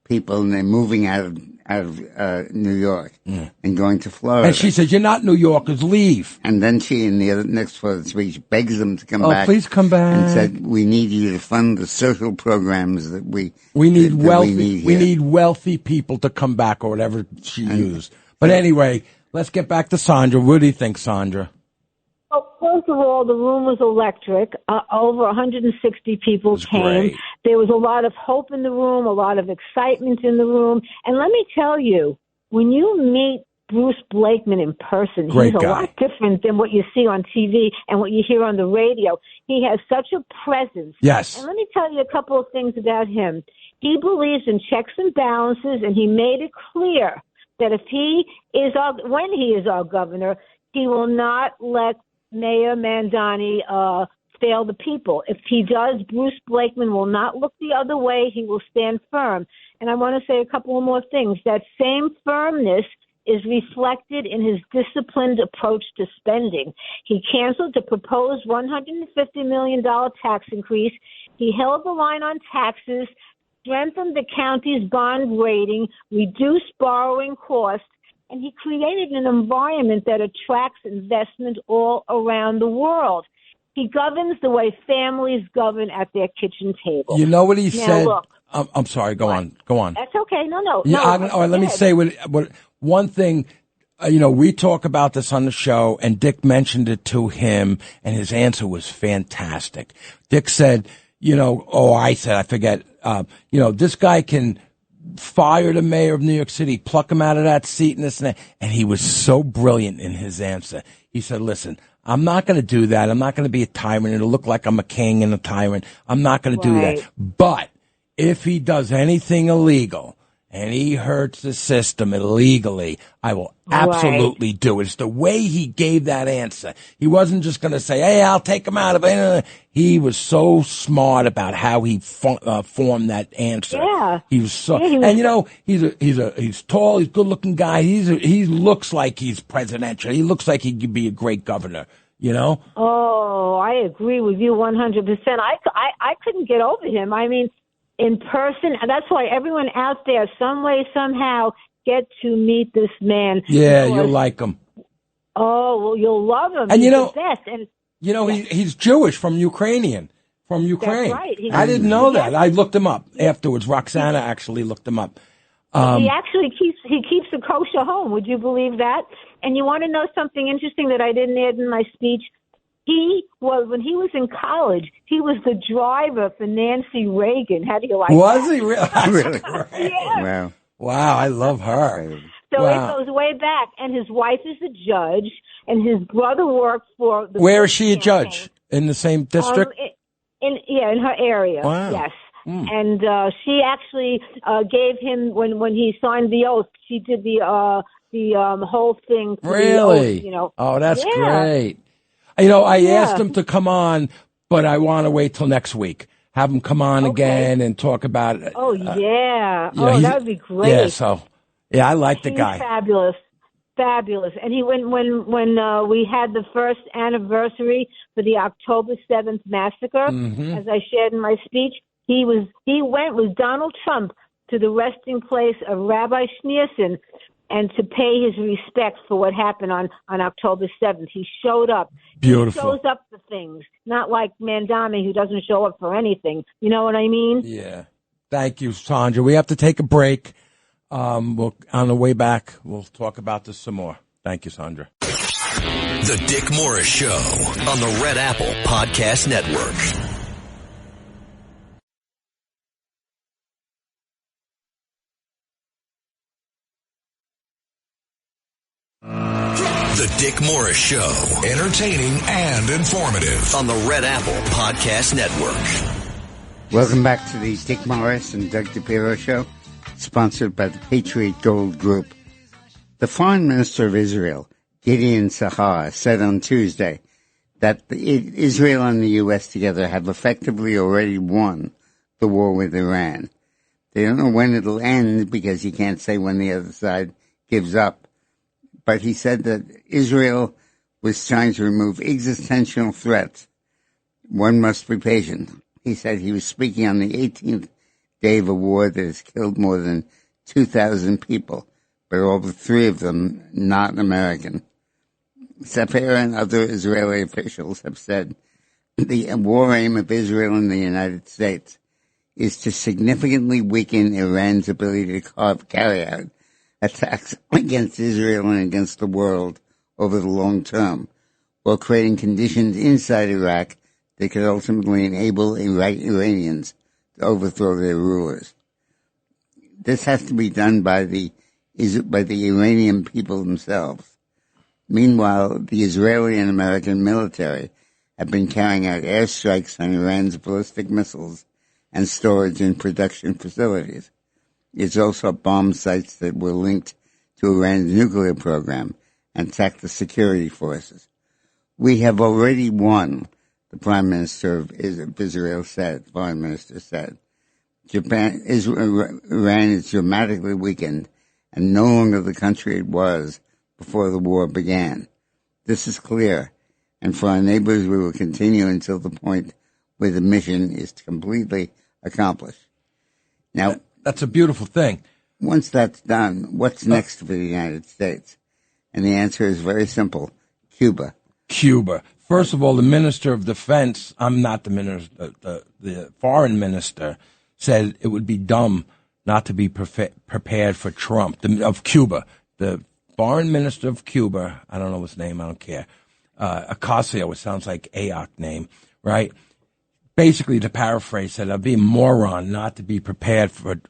people and they're moving out of New York and going to Florida. And she says, "You're not New Yorkers, leave." And then she, in the next part of the speech, begs them to come back. Oh, please come back. And said, "We need you to fund the social programs that we need that wealthy. We need wealthy people to come back," or whatever she used. But anyway, let's get back to Sandra. What do you think, Sandra? Well, first of all, the room was electric. Over 160 people came. Great. There was a lot of hope in the room, a lot of excitement in the room. And let me tell you, when you meet Bruce Blakeman in person, he's a lot different than what you see on TV and what you hear on the radio. He has such a presence. Yes. And let me tell you a couple of things about him. He believes in checks and balances, and he made it clear that when he is our governor, he will not let Mayor Mandani fail the people. If he does, Bruce Blakeman will not look the other way. He will stand firm. And I want to say a couple of more things. That same firmness is reflected in his disciplined approach to spending. He canceled the proposed $150 million tax increase. He held the line on taxes, strengthened the county's bond rating, reduced borrowing costs, and he created an environment that attracts investment all around the world. He governs the way families govern at their kitchen table. You know what he said? Look, I'm sorry. Go on. That's okay. No. Let me say what one thing. We talk about this on the show, and Dick mentioned it to him, and his answer was fantastic. Dick said, I forget. This guy can fire the mayor of New York City, pluck him out of that seat and this and that. And he was so brilliant in his answer. He said, "Listen, I'm not going to do that. I'm not going to be a tyrant. It'll look like I'm a king and a tyrant. I'm not going to do that. But if he does anything illegal and he hurts the system illegally, I will absolutely do it." It's the way he gave that answer. He wasn't just going to say, "Hey, I'll take him out of it." He was so smart about how he formed that answer. Yeah. He was so, and he's tall, he's a good looking guy. He looks like he's presidential. He looks like he could be a great governor. Oh, I agree with you 100%. I couldn't get over him. I mean, in person, that's why everyone out there, some way, somehow, get to meet this man. Yeah, you'll like him. Oh, well, you'll love him. And he's the best. And he's Jewish from Ukraine. That's right. I didn't know that. I looked him up afterwards. Roxana actually looked him up. He actually keeps a kosher home. Would you believe that? And you want to know something interesting that I didn't add in my speech? When he was in college, he was the driver for Nancy Reagan. How do you like that? Was he really? Really? Yeah. Wow, I love her. So it goes way back. And his wife is a judge, and his brother worked for the Where is she a judge? In the same district? In her area. Wow. Yes. And she actually gave him when he signed the oath. She did the whole thing. For Really? the oath, Oh, that's yeah. great. I asked him to come on, but I want to wait till next week. Have him come on again and talk about it. Oh, yeah. That would be great. Yeah, I like the guy. Fabulous. And he when we had the first anniversary for the October 7th massacre, as I shared in my speech, he went with Donald Trump to the resting place of Rabbi Schneerson and to pay his respects for what happened on October 7th. He showed up. Beautiful. He shows up for things, not like Mandami, who doesn't show up for anything. You know what I mean? Yeah. Thank you, Sandra. We have to take a break. On the way back, we'll talk about this some more. Thank you, Sandra. The Dick Morris Show on the Red Apple Podcast Network. The Dick Morris Show, entertaining and informative on the Red Apple Podcast Network. Welcome back to the Dick Morris and Doug DePiro Show, sponsored by the Patriot Gold Group. The Foreign Minister of Israel, Gideon Sahar, said on Tuesday that Israel and the U.S. together have effectively already won the war with Iran. They don't know when it'll end because he can't say when the other side gives up. But he said that Israel was trying to remove existential threats. One must be patient. He said he was speaking on the 18th day of a war that has killed more than 2,000 people, but all but 3 of them not American. Safir and other Israeli officials have said the war aim of Israel and the United States is to significantly weaken Iran's ability to carry out attacks against Israel and against the world over the long term, while creating conditions inside Iraq that could ultimately enable Iranians to overthrow their rulers. This has to be done by the Iranian people themselves. Meanwhile, the Israeli and American military have been carrying out airstrikes on Iran's ballistic missiles and storage and production facilities. It's also bombed sites that were linked to Iran's nuclear program and attacked the security forces. We have already won, the Prime Minister of Israel said, Foreign Minister said. Iran is dramatically weakened and no longer the country it was before the war began. This is clear, and for our neighbors we will continue until the point where the mission is completely accomplished. Now, that's a beautiful thing. Once that's done, what's next for the United States? And the answer is very simple: Cuba. Cuba. First of all, the Minister of Defense, I'm not the minister, the foreign minister, said it would be dumb not to be prepared for Trump, of Cuba. The foreign minister of Cuba, I don't know his name, I don't care, Ocasio, it sounds like Ayoc name, right? Basically, to paraphrase, said, I'd be a moron not to be prepared for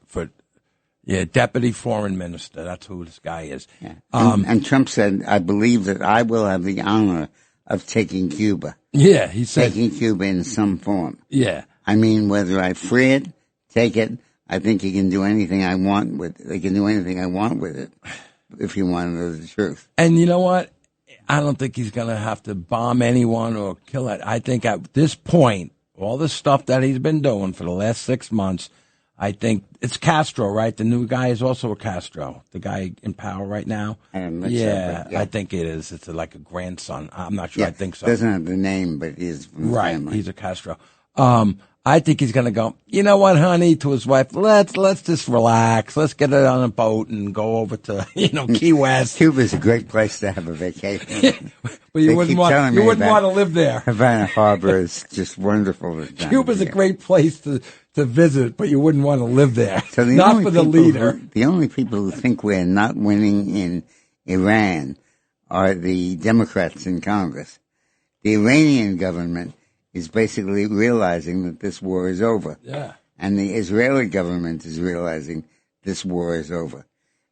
deputy foreign minister. That's who this guy is. Yeah. And Trump said, I believe that I will have the honor of taking Cuba. Yeah, he said. Taking Cuba in some form. Yeah. I mean, whether I free it, take it, I think he can do anything I want with it. They can do anything I want with it, if you want to know the truth. And you know what? I don't think he's going to have to bomb anyone or kill it. I think at this point, all the stuff that he's been doing for the last 6 months, I think it's Castro, right? The new guy is also a Castro, the guy in power right now. Yeah, I think it is. It's like a grandson. I'm not sure. Yeah, I think so. Doesn't have the name, but he's from the family. He's a Castro. I think he's going to go, you know what, honey, to his wife, let's just relax. Let's get it on a boat and go over to, Key West. Cuba's a great place to have a vacation. But you wouldn't want to live there. Havana Harbor is just wonderful. Cuba's a great place to visit, but you wouldn't want to live there. So not for the leader. The only people who think we're not winning in Iran are the Democrats in Congress. The Iranian government is basically realizing that this war is over. Yeah. And the Israeli government is realizing this war is over.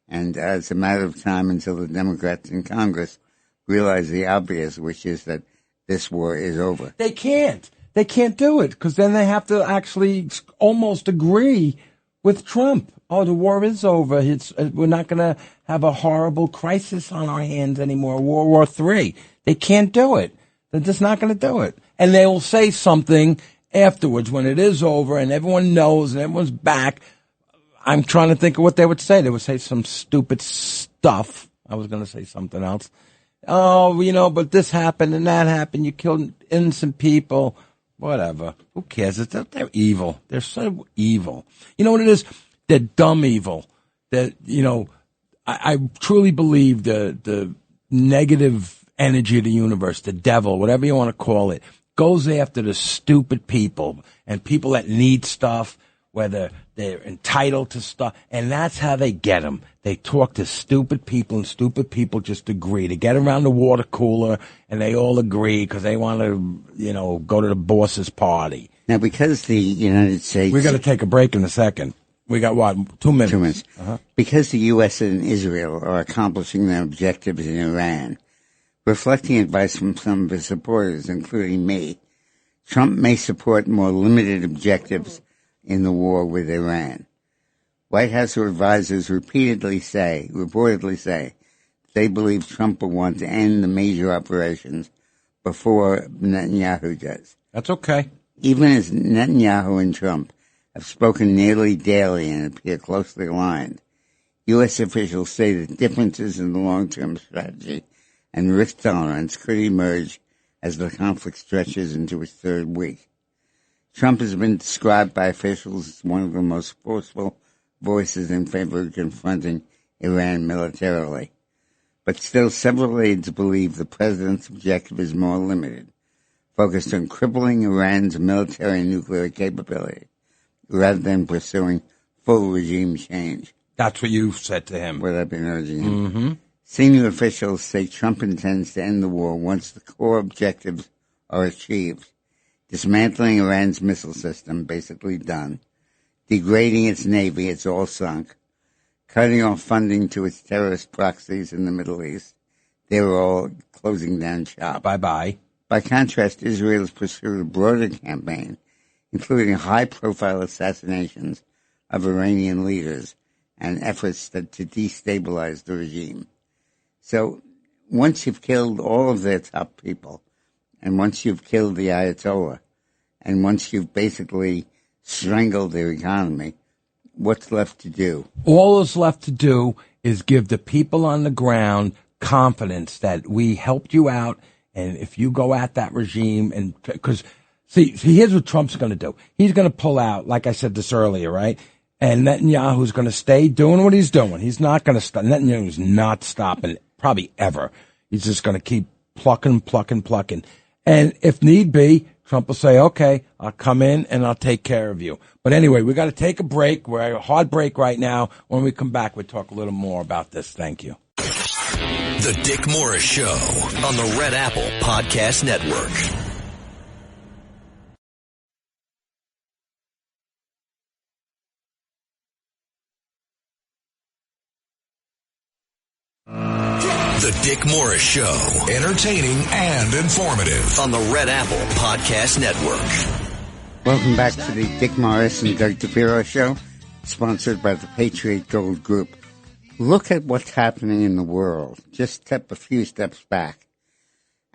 And it's a matter of time until the Democrats in Congress realize the obvious, which is that this war is over. They can't. They can't do it because then they have to actually almost agree with Trump. Oh, the war is over. We're not going to have a horrible crisis on our hands anymore, World War III. They can't do it. They're just not going to do it. And they will say something afterwards when it is over and everyone knows and everyone's back. I'm trying to think of what they would say. They would say some stupid stuff. I was going to say something else. Oh, but this happened and that happened. You killed innocent people. Whatever. Who cares? They're evil. They're so evil. You know what it is? They're dumb evil. I truly believe the negative energy of the universe, the devil, whatever you want to call it, goes after the stupid people and people that need stuff, whether they're entitled to stuff, and that's how they get them. They talk to stupid people, and stupid people just agree. They get around the water cooler, and they all agree because they want to, go to the boss's party. Now, because the United States... We're going to take a break in a second. We got, 2 minutes? 2 minutes. Uh-huh. Because the U.S. and Israel are accomplishing their objectives in Iran, reflecting advice from some of his supporters, including me, Trump may support more limited objectives in the war with Iran. White House advisors reportedly say they believe Trump will want to end the major operations before Netanyahu does. That's okay. Even as Netanyahu and Trump have spoken nearly daily and appear closely aligned, U.S. officials say that differences in the long-term strategy and risk tolerance could emerge as the conflict stretches into its third week. Trump has been described by officials as one of the most forceful voices in favor of confronting Iran militarily. But still, several aides believe the president's objective is more limited, focused on crippling Iran's military and nuclear capability, rather than pursuing full regime change. That's what you said to him. What I've been urging him. Mm-hmm. Senior officials say Trump intends to end the war once the core objectives are achieved. Dismantling Iran's missile system, basically done. Degrading its navy, it's all sunk. Cutting off funding to its terrorist proxies in the Middle East. They're all closing down shop. Bye-bye. By contrast, Israel has pursued a broader campaign, including high-profile assassinations of Iranian leaders and efforts to destabilize the regime. So once you've killed all of their top people, and once you've killed the Ayatollah, and once you've basically strangled their economy, what's left to do? All that's left to do is give the people on the ground confidence that we helped you out, and if you go at that regime, and because see, here's what Trump's going to do. He's going to pull out, like I said this earlier, right? And Netanyahu's going to stay doing what he's doing. He's not going to stop. Netanyahu's not stopping, probably ever. He's just going to keep plucking. And if need be, Trump will say, okay, I'll come in and I'll take care of you. But anyway, we got to take a break. We're at a hard break right now. When we come back, we'll talk a little more about this. Thank you. The Dick Morris Show on the Red Apple Podcast Network. The Dick Morris Show. Entertaining and informative on the Red Apple Podcast Network. Welcome back to the Dick Morris and Doug DePiro Show, sponsored by the Patriot Gold Group. Look at what's happening in the world. Just step a few steps back.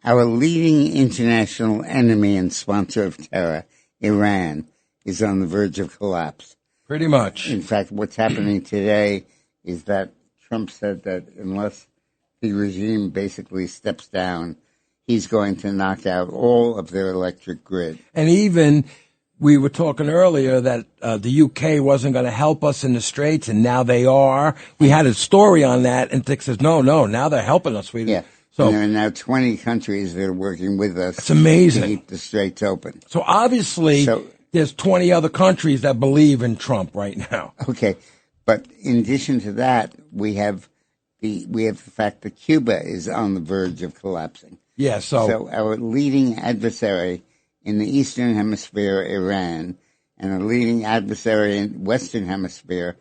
Our leading international enemy and sponsor of terror, Iran, is on the verge of collapse. Pretty much. In fact, what's happening today is that Trump said that unless the regime basically steps down, he's going to knock out all of their electric grid. And even we were talking earlier that the UK wasn't going to help us in the Straits, and now they are. We had a story on that, and Dick says, no, now they're helping us. Yeah. So and there are now 20 countries that are working with us. It's amazing. To keep the Straits open. So obviously, there's 20 other countries that believe in Trump right now. Okay. But in addition to that, we have the fact that Cuba is on the verge of collapsing. Yeah, so our leading adversary in the Eastern Hemisphere, Iran, and our leading adversary in the Western Hemisphere,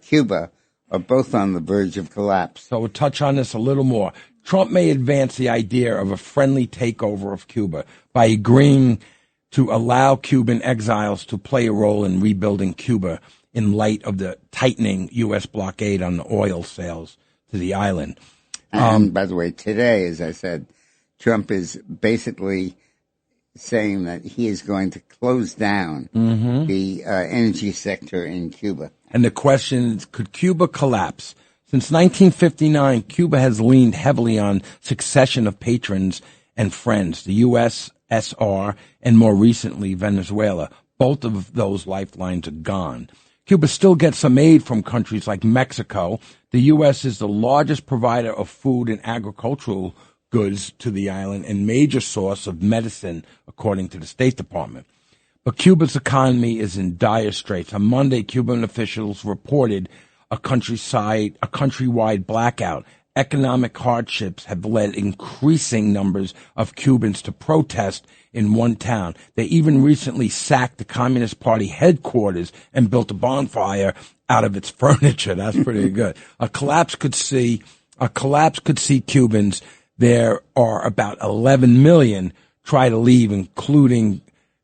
Cuba, are both on the verge of collapse. So we'll touch on this a little more. Trump may advance the idea of a friendly takeover of Cuba by agreeing to allow Cuban exiles to play a role in rebuilding Cuba in light of the tightening U.S. blockade on the oil sales to the island. And by the way, today, as I said, Trump is basically saying that he is going to close down the energy sector in Cuba. And the question is, could Cuba collapse? Since 1959, Cuba has leaned heavily on succession of patrons and friends, the USSR, and more recently, Venezuela. Both of those lifelines are gone. Cuba still gets some aid from countries like Mexico. The U.S. is the largest provider of food and agricultural goods to the island and major source of medicine, according to the State Department. But Cuba's economy is in dire straits. On Monday, Cuban officials reported a countrywide blackout. Economic hardships have led increasing numbers of Cubans to protest in one town. They even recently sacked the Communist Party headquarters and built a bonfire out of its furniture. That's pretty good. A collapse could see Cubans. There are about 11 million try to leave, including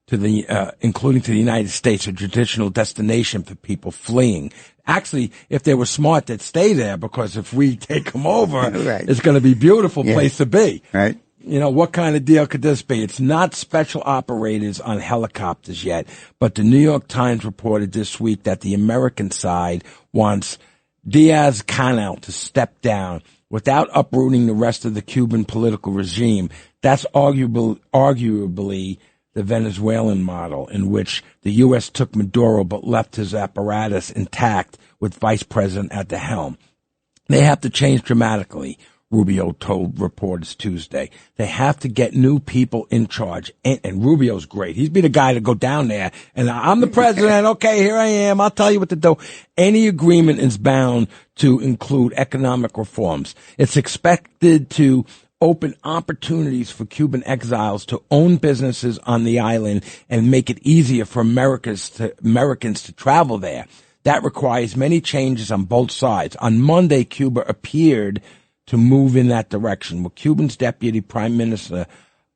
to the United States, a traditional destination for people fleeing. Actually, if they were smart, they'd stay there, because if we take them over, right, it's going to be a beautiful place to be. Right. You know, what kind of deal could this be? It's not special operators on helicopters yet, but the New York Times reported this week that the American side wants Diaz-Canel to step down without uprooting the rest of the Cuban political regime. That's arguably the Venezuelan model, in which the U.S. took Maduro but left his apparatus intact with Vice President at the helm. They have to change dramatically, Rubio told reporters Tuesday. They have to get new people in charge. And Rubio's great. He'd be the guy to go down there and I'm the president. Okay, here I am. I'll tell you what to do. Any agreement is bound to include economic reforms. It's expected to open opportunities for Cuban exiles to own businesses on the island and make it easier for Americans to travel there. That requires many changes on both sides. On Monday, Cuba appeared to move in that direction, with Cuban's Deputy Prime Minister,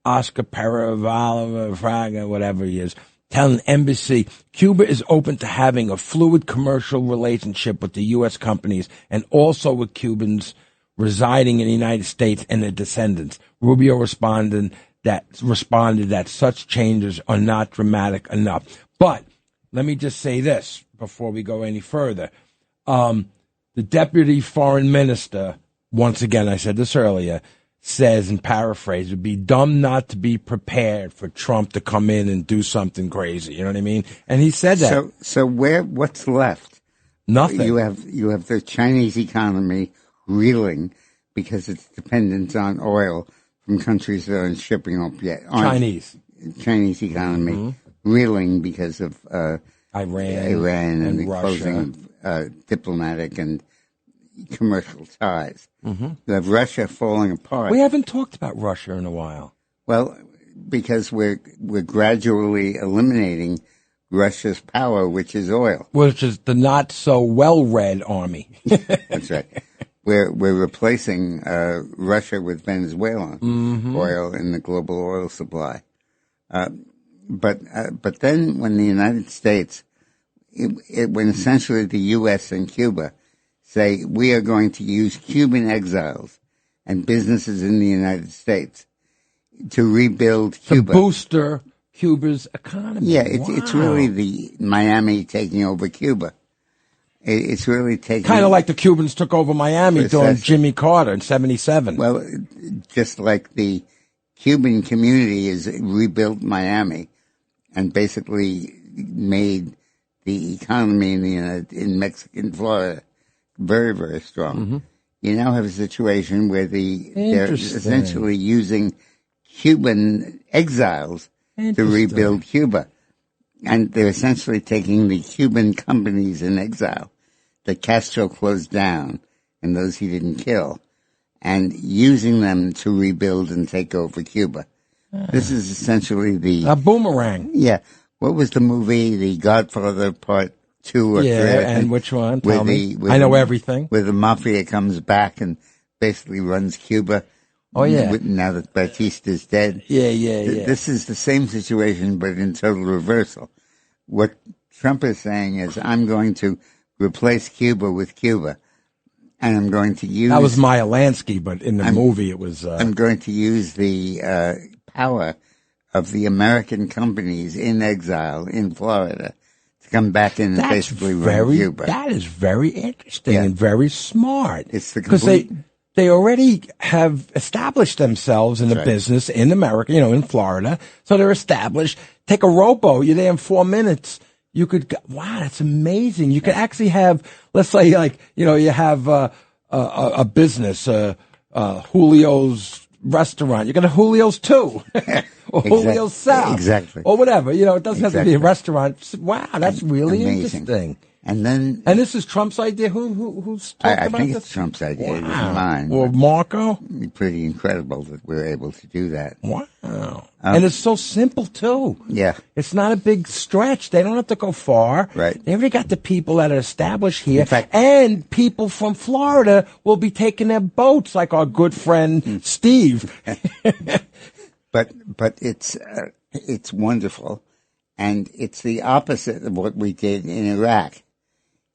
Oscar Paravala, whatever he is, telling NBC, Cuba is open to having a fluid commercial relationship with the U.S. companies and also with Cubans residing in the United States and their descendants. Rubio responded that such changes are not dramatic enough. But let me just say this before we go any further. The Deputy Foreign Minister, once again, I said this earlier, says, in paraphrase, it would be dumb not to be prepared for Trump to come in and do something crazy. You know what I mean? And he said that. So what's left? Nothing. You have the Chinese economy reeling because it's dependent on oil from countries that aren't shipping up yet. Chinese economy reeling because of Iran and the Russia. closing of diplomatic and commercial ties. Mm-hmm. You have Russia falling apart. We haven't talked about Russia in a while. Well, because we're gradually eliminating Russia's power, which is oil. Which is the not so well-read army. That's right. We're replacing Russia with Venezuelan oil in the global oil supply. But then when the United States, when essentially the U.S. and Cuba say we are going to use Cuban exiles and businesses in the United States to rebuild Cuba. To booster Cuba's economy. Yeah, it's really the Miami taking over Cuba. It's really taking... Kind of like the Cubans took over Miami during Jimmy Carter in 1977. Well, just like the Cuban community has rebuilt Miami and basically made the economy in Mexican Florida very, very strong. Mm-hmm. You now have a situation where they're essentially using Cuban exiles to rebuild Cuba. And they're essentially taking the Cuban companies in exile that Castro closed down and those he didn't kill, and using them to rebuild and take over Cuba. This is essentially a boomerang. Yeah. What was the movie, The Godfather Part 2 or 3? And which one? Tell me. I know everything. Where the mafia comes back and basically runs Cuba. Oh, yeah. Now that Batista's dead. Yeah. This is the same situation, but in total reversal. What Trump is saying is, I'm going to replace Cuba with Cuba. And I'm going to use... That was Meyer Lansky, but in the movie it was... I'm going to use the power of the American companies in exile in Florida to come back in and basically run Cuba. That is very interesting and very smart. It's the because they already have established themselves in the business in America, in Florida. So they're established. Take a rowboat. You're there in 4 minutes. You could, wow, that's amazing. You could actually have, let's say, you have a business, Julio's restaurant. You got a Julio's 2 or Julio's South. Exactly. Or whatever. It doesn't have to be a restaurant. Wow, that's really interesting. And this is Trump's idea. Who's talking about this? I think it's Trump's idea. Wow. It was mine. Or Marco? Pretty incredible that we're able to do that. Wow. And it's so simple, too. Yeah. It's not a big stretch. They don't have to go far. Right. They already got the people that are established here. In fact, and people from Florida will be taking their boats, like our good friend Steve. But it's wonderful. And it's the opposite of what we did in Iraq.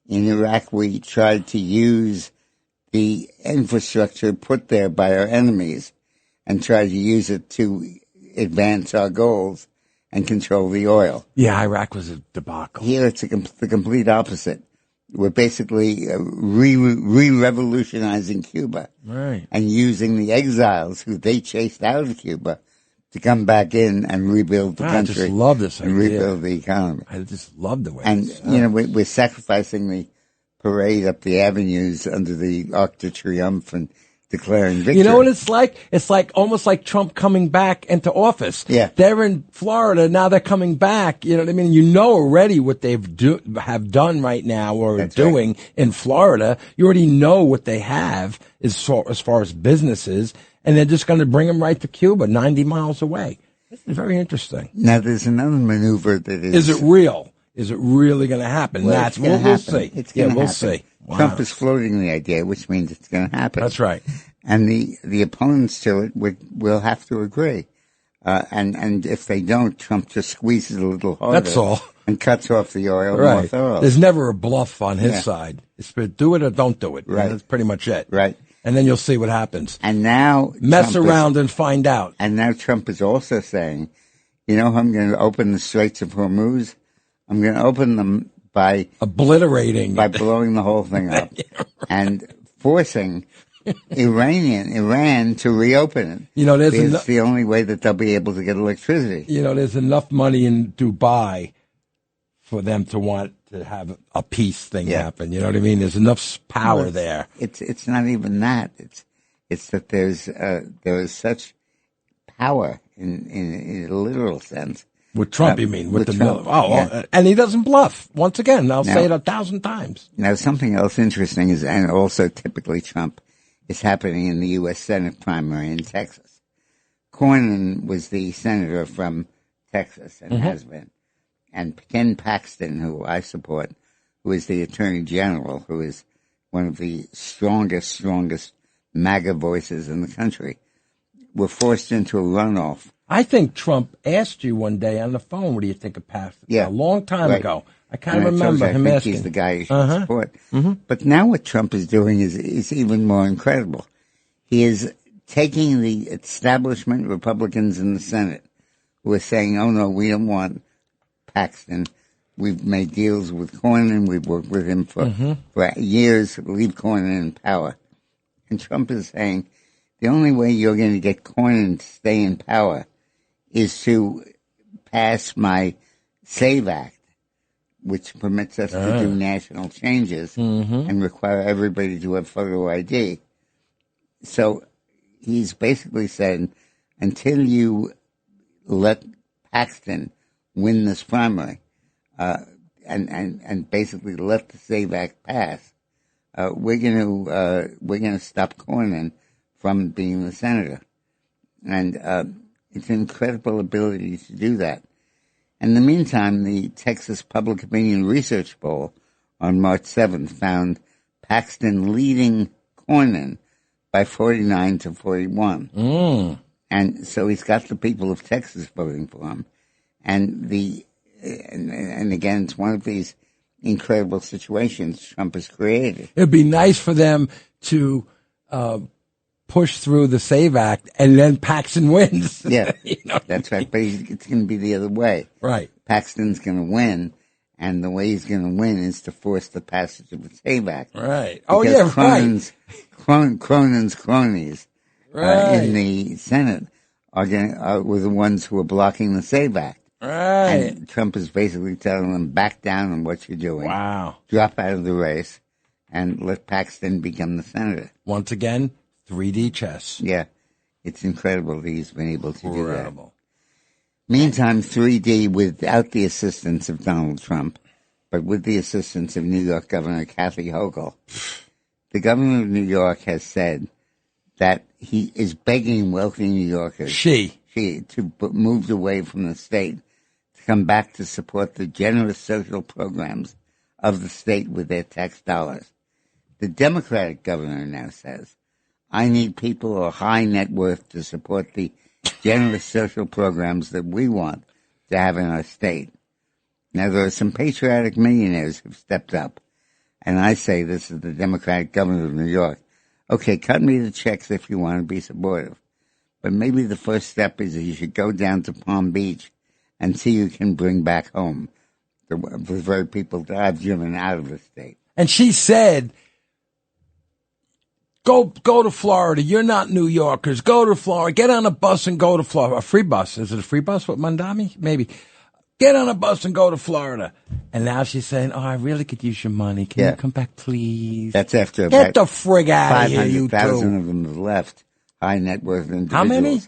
In Iraq, we tried to use the infrastructure put there by our enemies and tried to use it to advance our goals and control the oil. Yeah, Iraq was a debacle. Here, it's the complete opposite. We're basically re-revolutionizing Cuba. Right. And using the exiles who they chased out of Cuba to come back in and rebuild the country. I just love this idea. And rebuild the economy. I just love the way we're sacrificing the parade up the avenues under the Arc de Triomphe and declaring victory. You know what it's like? It's like almost like Trump coming back into office. Yeah. They're in Florida, now they're coming back. You know what I mean? You know already what they've have done right now or doing in Florida. You already know what they have as far as businesses. And they're just going to bring them right to Cuba, 90 miles away. This is very interesting. Now, there's another maneuver that is... Is it real? Is it really going to happen? Well, we'll see. It's going to happen. We'll see. Wow. Trump is floating the idea, which means it's going to happen. That's right. And the opponents to it will have to agree. And if they don't, Trump just squeezes a little harder. That's all. And cuts off the oil more Right. thoroughly. There's never a bluff on his side. It's do it or don't do it. Right. That's pretty much it. Right. And then you'll see what happens. And now... Mess around and find out. And now Trump is also saying, I'm going to open the Straits of Hormuz. I'm going to open them by... Obliterating. By blowing the whole thing up. Yeah, right. And forcing Iran to reopen it. It's the only way that they'll be able to get electricity. There's enough money in Dubai for them to want to have a peace thing happen. You know what I mean? There's enough power there. It's not even that. It's that there is such power in a literal sense. With Trump, you mean? With the Trump, and he doesn't bluff. Once again, I'll say it 1,000 times. Now, something else interesting is, and also typically Trump, is happening in the U.S. Senate primary in Texas. Cornyn was the senator from Texas and has been. And Ken Paxton, who I support, who is the Attorney General, who is one of the strongest MAGA voices in the country, were forced into a runoff. I think Trump asked you one day on the phone, what do you think of Paxton? Yeah. A long time ago. I can't remember him I think asking. he's the guy you should support. But now what Trump is doing is even more incredible. He is taking the establishment Republicans in the Senate who are saying, oh, no, we don't want Paxton. We've made deals with Cornyn. We've worked with him for years. Leave Cornyn in power. And Trump is saying the only way you're going to get Cornyn to stay in power is to pass my SAVE Act, which permits us to do national changes and require everybody to have photo ID. So he's basically said, until you let Paxton win this primary, and basically let the SAVE Act pass, we're going to stop Cornyn from being the senator, and it's an incredible ability to do that. In the meantime, the Texas Public Opinion Research Poll on March 7th found Paxton leading Cornyn by 49 to 41. And so he's got the people of Texas voting for him. And again, it's one of these incredible situations Trump has created. It'd be nice for them to push through the SAVE Act and then Paxton wins. Yeah, that's right. But it's going to be the other way. Right. Paxton's going to win, and the way he's going to win is to force the passage of the SAVE Act. Right. Because right. Cronin's cronies right. in the Senate were the ones who were blocking the SAVE Act. Right. And Trump is basically telling them, back down on what you're doing. Wow. Drop out of the race and let Paxton become the senator. Once again, 3D chess. Yeah. It's incredible that he's been able to do that. Incredible. Meantime, 3D without the assistance of Donald Trump, but with the assistance of New York Governor Kathy Hochul. The governor of New York has said that he is begging wealthy New Yorkers to move away from the state to come back to support the generous social programs of the state with their tax dollars. The Democratic governor now says, I need people who are high net worth to support the generous social programs that we want to have in our state. Now, there are some patriotic millionaires who've stepped up, and I say this is the Democratic governor of New York. Okay, cut me the checks if you want to be supportive. But maybe the first step is that you should go down to Palm Beach and see who you can bring back home the very people that I've driven out of the state. And she said, go to Florida. You're not New Yorkers. Go to Florida. Get on a bus and go to Florida. A free bus. Is it a free bus with Mandami? Maybe. Get on a bus and go to Florida. And now she's saying, I really could use your money. Can you come back, please? That's after Get the frig out of here, you two. 500,000 of them have left. High net worth individuals. How many?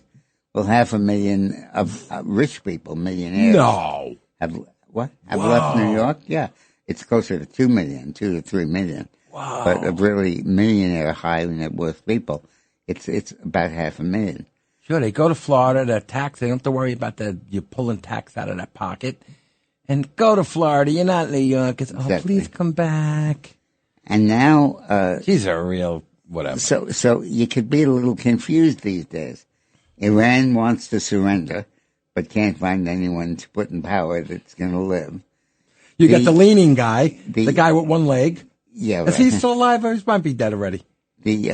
Well, 500,000 of rich people, millionaires. No. Have left New York? Yeah. It's closer to 2 million, 2 to 3 million. Wow. But of really millionaire, high net worth people, it's about 500,000. Sure, they go to Florida, they're taxed. They don't have to worry about you pulling tax out of their pocket. And go to Florida. You're not New York. Exactly. Please come back. And now... she's a real whatever. So you could be a little confused these days. Iran wants to surrender, but can't find anyone to put in power that's going to live. You got the leaning guy, the guy with one leg. Yeah, Is he still alive or he might be dead already? You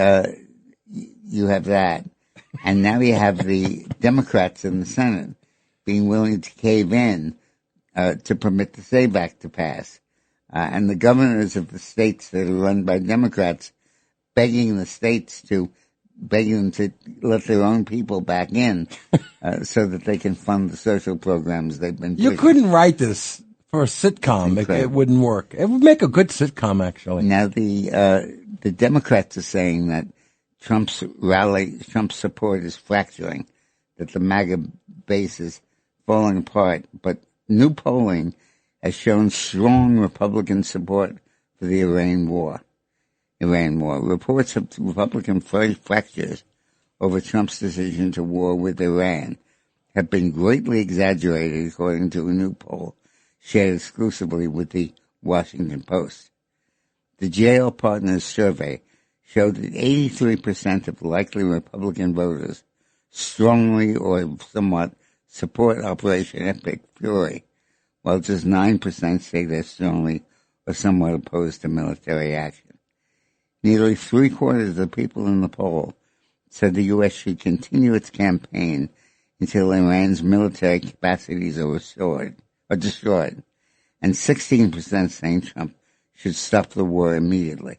have that. And now you have the Democrats in the Senate being willing to cave in to permit the SAVE Act to pass. And the governors of the states that are run by Democrats begging them to let their own people back in so that they can fund the social programs they've been pushing. You couldn't write this for a sitcom. It wouldn't work. It would make a good sitcom, actually. Now, the Democrats are saying that Trump's support is fracturing, that the MAGA base is falling apart. But new polling has shown strong Republican support for the Iran war. Reports of Republican fractures over Trump's decision to war with Iran have been greatly exaggerated, according to a new poll shared exclusively with the Washington Post. The JL Partners survey showed that 83% of likely Republican voters strongly or somewhat support Operation Epic Fury, while just 9% say they're strongly or somewhat opposed to military action. Nearly 3/4 of the people in the poll said the U.S. should continue its campaign until Iran's military capacities are destroyed, and 16% saying Trump should stop the war immediately.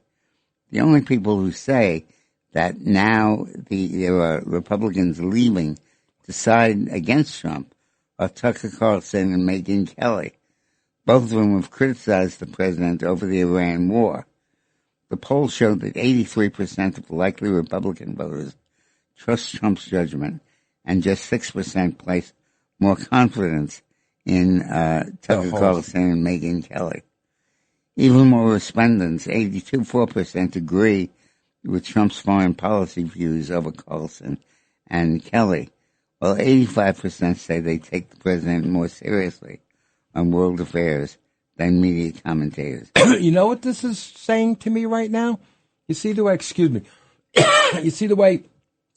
The only people who say that now there are Republicans leaving to side against Trump are Tucker Carlson and Megyn Kelly. Both of them have criticized the president over the Iran war. The poll showed that 83% of likely Republican voters trust Trump's judgment, and just 6% place more confidence in Tucker Carlson and Megyn Kelly. Even more respondents, 82.4%, agree with Trump's foreign policy views over Carlson and Kelly, while 85% say they take the president more seriously on world affairs than media commentators. You know what this is saying to me right now? You see the way, excuse me, You see the way,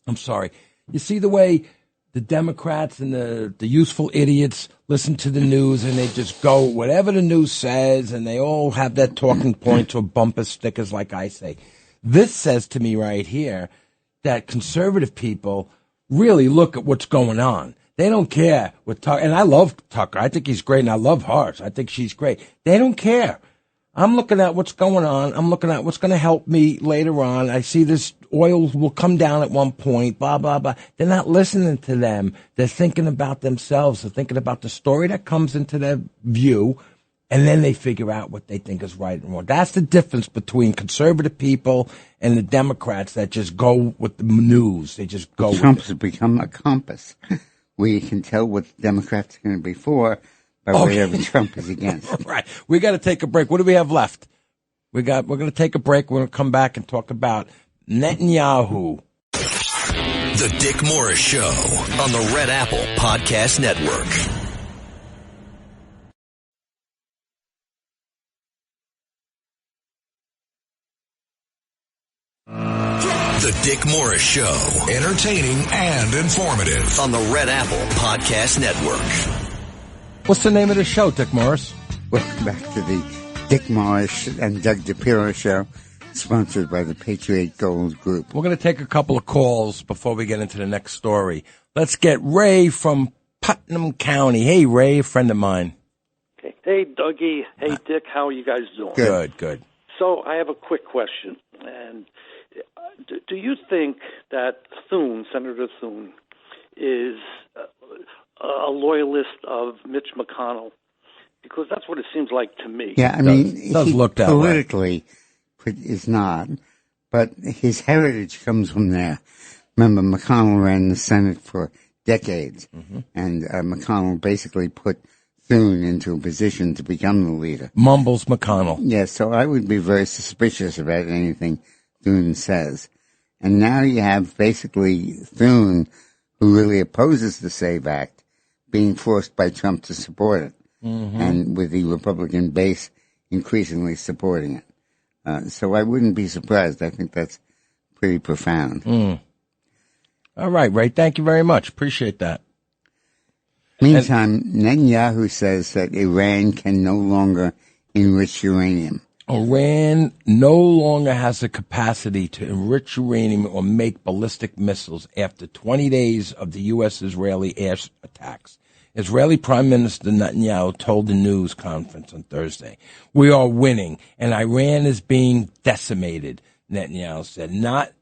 I'm sorry, you see the way the Democrats and the useful idiots listen to the news and they just go whatever the news says and they all have their talking points or bumper stickers like I say. This says to me right here that conservative people really look at what's going on. They don't care what Tucker, and I love Tucker. I think he's great, and I love Harsh. I think she's great. They don't care. I'm looking at what's going on. I'm looking at what's going to help me later on. I see this oil will come down at one point, blah, blah, blah. They're not listening to them. They're thinking about themselves. They're thinking about the story that comes into their view, and then they figure out what they think is right and wrong. That's the difference between conservative people and the Democrats that just go with the news. They just go with it. Trump's become a compass. We can tell what the Democrats are going to be for by whatever Trump is against. Right. We got to take a break. What do we have left? We're going to take a break. We're going to come back and talk about Netanyahu. The Dick Morris Show on the Red Apple Podcast Network. The Dick Morris Show, entertaining and informative on the Red Apple Podcast Network. What's the name of the show, Dick Morris? Welcome back to the Dick Morris and Doug DePiro Show, sponsored by the Patriot Gold Group. We're going to take a couple of calls before we get into the next story. Let's get Ray from Putnam County. Hey, Ray, a friend of mine. Okay. Hey, Dougie. Hey, Dick. How are you guys doing? Good. So I have a quick question. And do you think that Senator Thune, is a loyalist of Mitch McConnell? Because that's what it seems like to me. Yeah, I mean, he look that politically is not, but his heritage comes from there. Remember, McConnell ran the Senate for decades, and McConnell basically put Thune into a position to become the leader. Mumbles McConnell. Yeah, so I would be very suspicious about anything Thune says. And now you have basically Thune, who really opposes the SAVE Act, being forced by Trump to support it, and with the Republican base increasingly supporting it. So I wouldn't be surprised. I think that's pretty profound. All right, Ray, thank you very much. Appreciate that. Meantime, Netanyahu says that Iran can no longer enrich uranium. Iran no longer has the capacity to enrich uranium or make ballistic missiles after 20 days of the U.S.-Israeli air attacks. Israeli Prime Minister Netanyahu told the news conference on Thursday, "We are winning, and Iran is being decimated," Netanyahu said.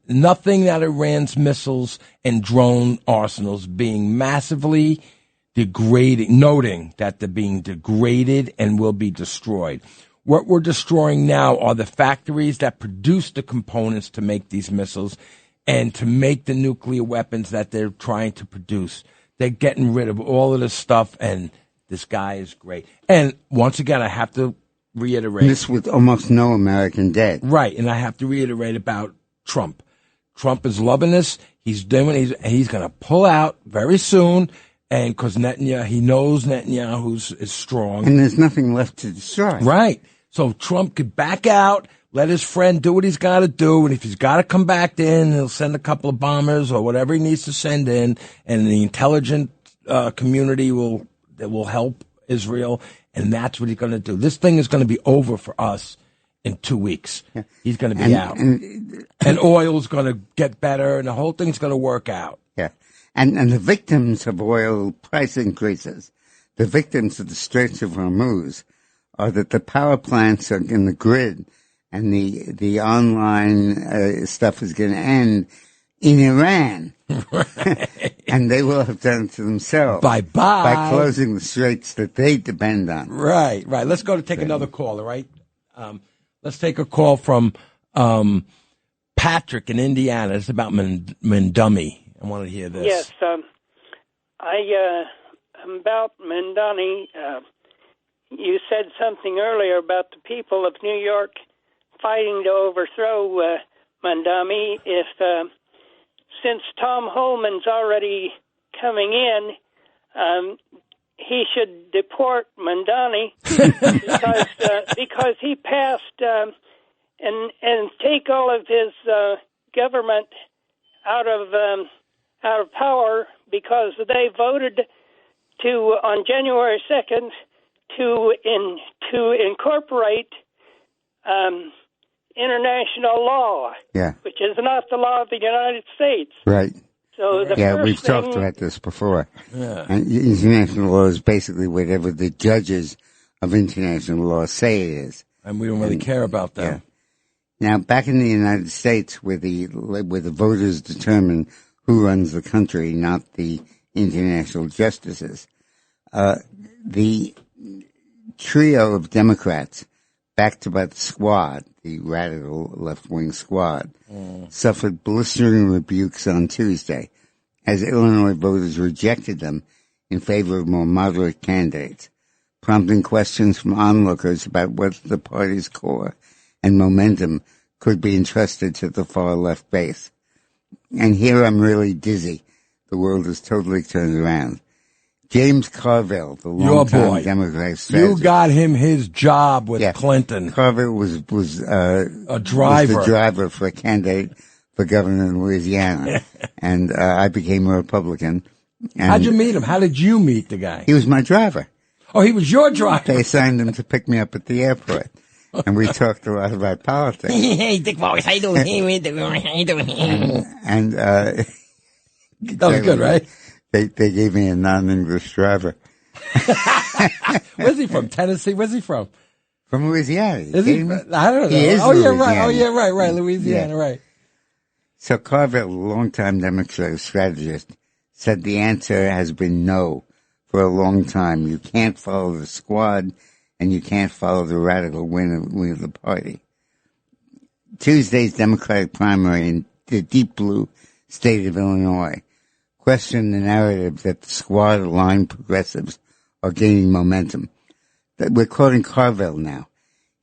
Nothing that Iran's missiles and drone arsenals being massively degraded, noting that they're being degraded and will be destroyed. What we're destroying now are the factories that produce the components to make these missiles and to make the nuclear weapons that they're trying to produce. They're getting rid of all of this stuff, and this guy is great. And once again, I have to reiterate. This with almost no American dead. Right, and I have to reiterate about Trump. Trump is loving this. He's going to pull out very soon. And because Netanyahu, he knows Netanyahu is strong. And there's nothing left to destroy. Right. So Trump could back out, let his friend do what he's got to do. And if he's got to come back in, he'll send a couple of bombers or whatever he needs to send in. And the intelligent community will help Israel. And that's what he's going to do. This thing is going to be over for us in 2 weeks. Yeah. He's going to be out. And oil's going to get better, and the whole thing's going to work out. Yeah. And the victims of oil price increases, the victims of the Straits of Hormuz, are that the power plants are in the grid, and the online stuff is going to end in Iran. Right. And they will have done it to themselves. Bye-bye. By closing the straits that they depend on. Right. Let's go to take another call, all right? Let's take a call from Patrick in Indiana. It's about Mendummy. I want to hear this. Yes, I'm about Mendani. You said something earlier about the people of New York fighting to overthrow Mandami. Since Tom Holman's already coming in, he should deport Mandani because he passed and take all of his government out of power because they voted on January 2nd to incorporate international law, which is not the law of the United States. Right. So we've talked about this before. Yeah. And international law is basically whatever the judges of international law say it is. And we don't really care about them. Yeah. Now, back in the United States, where the voters determine who runs the country, not the international justices, the trio of Democrats, backed by the Squad, the radical left-wing Squad, suffered blistering rebukes on Tuesday as Illinois voters rejected them in favor of more moderate candidates, prompting questions from onlookers about whether the party's core and momentum could be entrusted to the far-left base. And here I'm really dizzy. The world has totally turned around. James Carville, the longtime Democratic strategist. You got him his job with Clinton. Carville was a driver. Was the driver for a candidate for governor in Louisiana. And I became a Republican. And how'd you meet him? How did you meet the guy? He was my driver. Oh, he was your driver. They assigned him to pick me up at the airport. And we talked a lot about politics. Hey, Dick Morris, how you doing? How you doing? And that was good, right? They gave me a non-English driver. Where's he from? Tennessee? Where's he from? From Louisiana. Is he? I don't know. He is Louisiana. Right. Louisiana, right. So Carville, a longtime Democratic strategist, said the answer has been no for a long time. You can't follow the Squad, and you can't follow the radical wing of the party. Tuesday's Democratic primary in the deep blue state of Illinois questioned the narrative that the Squad-aligned progressives are gaining momentum. We're quoting Carville now.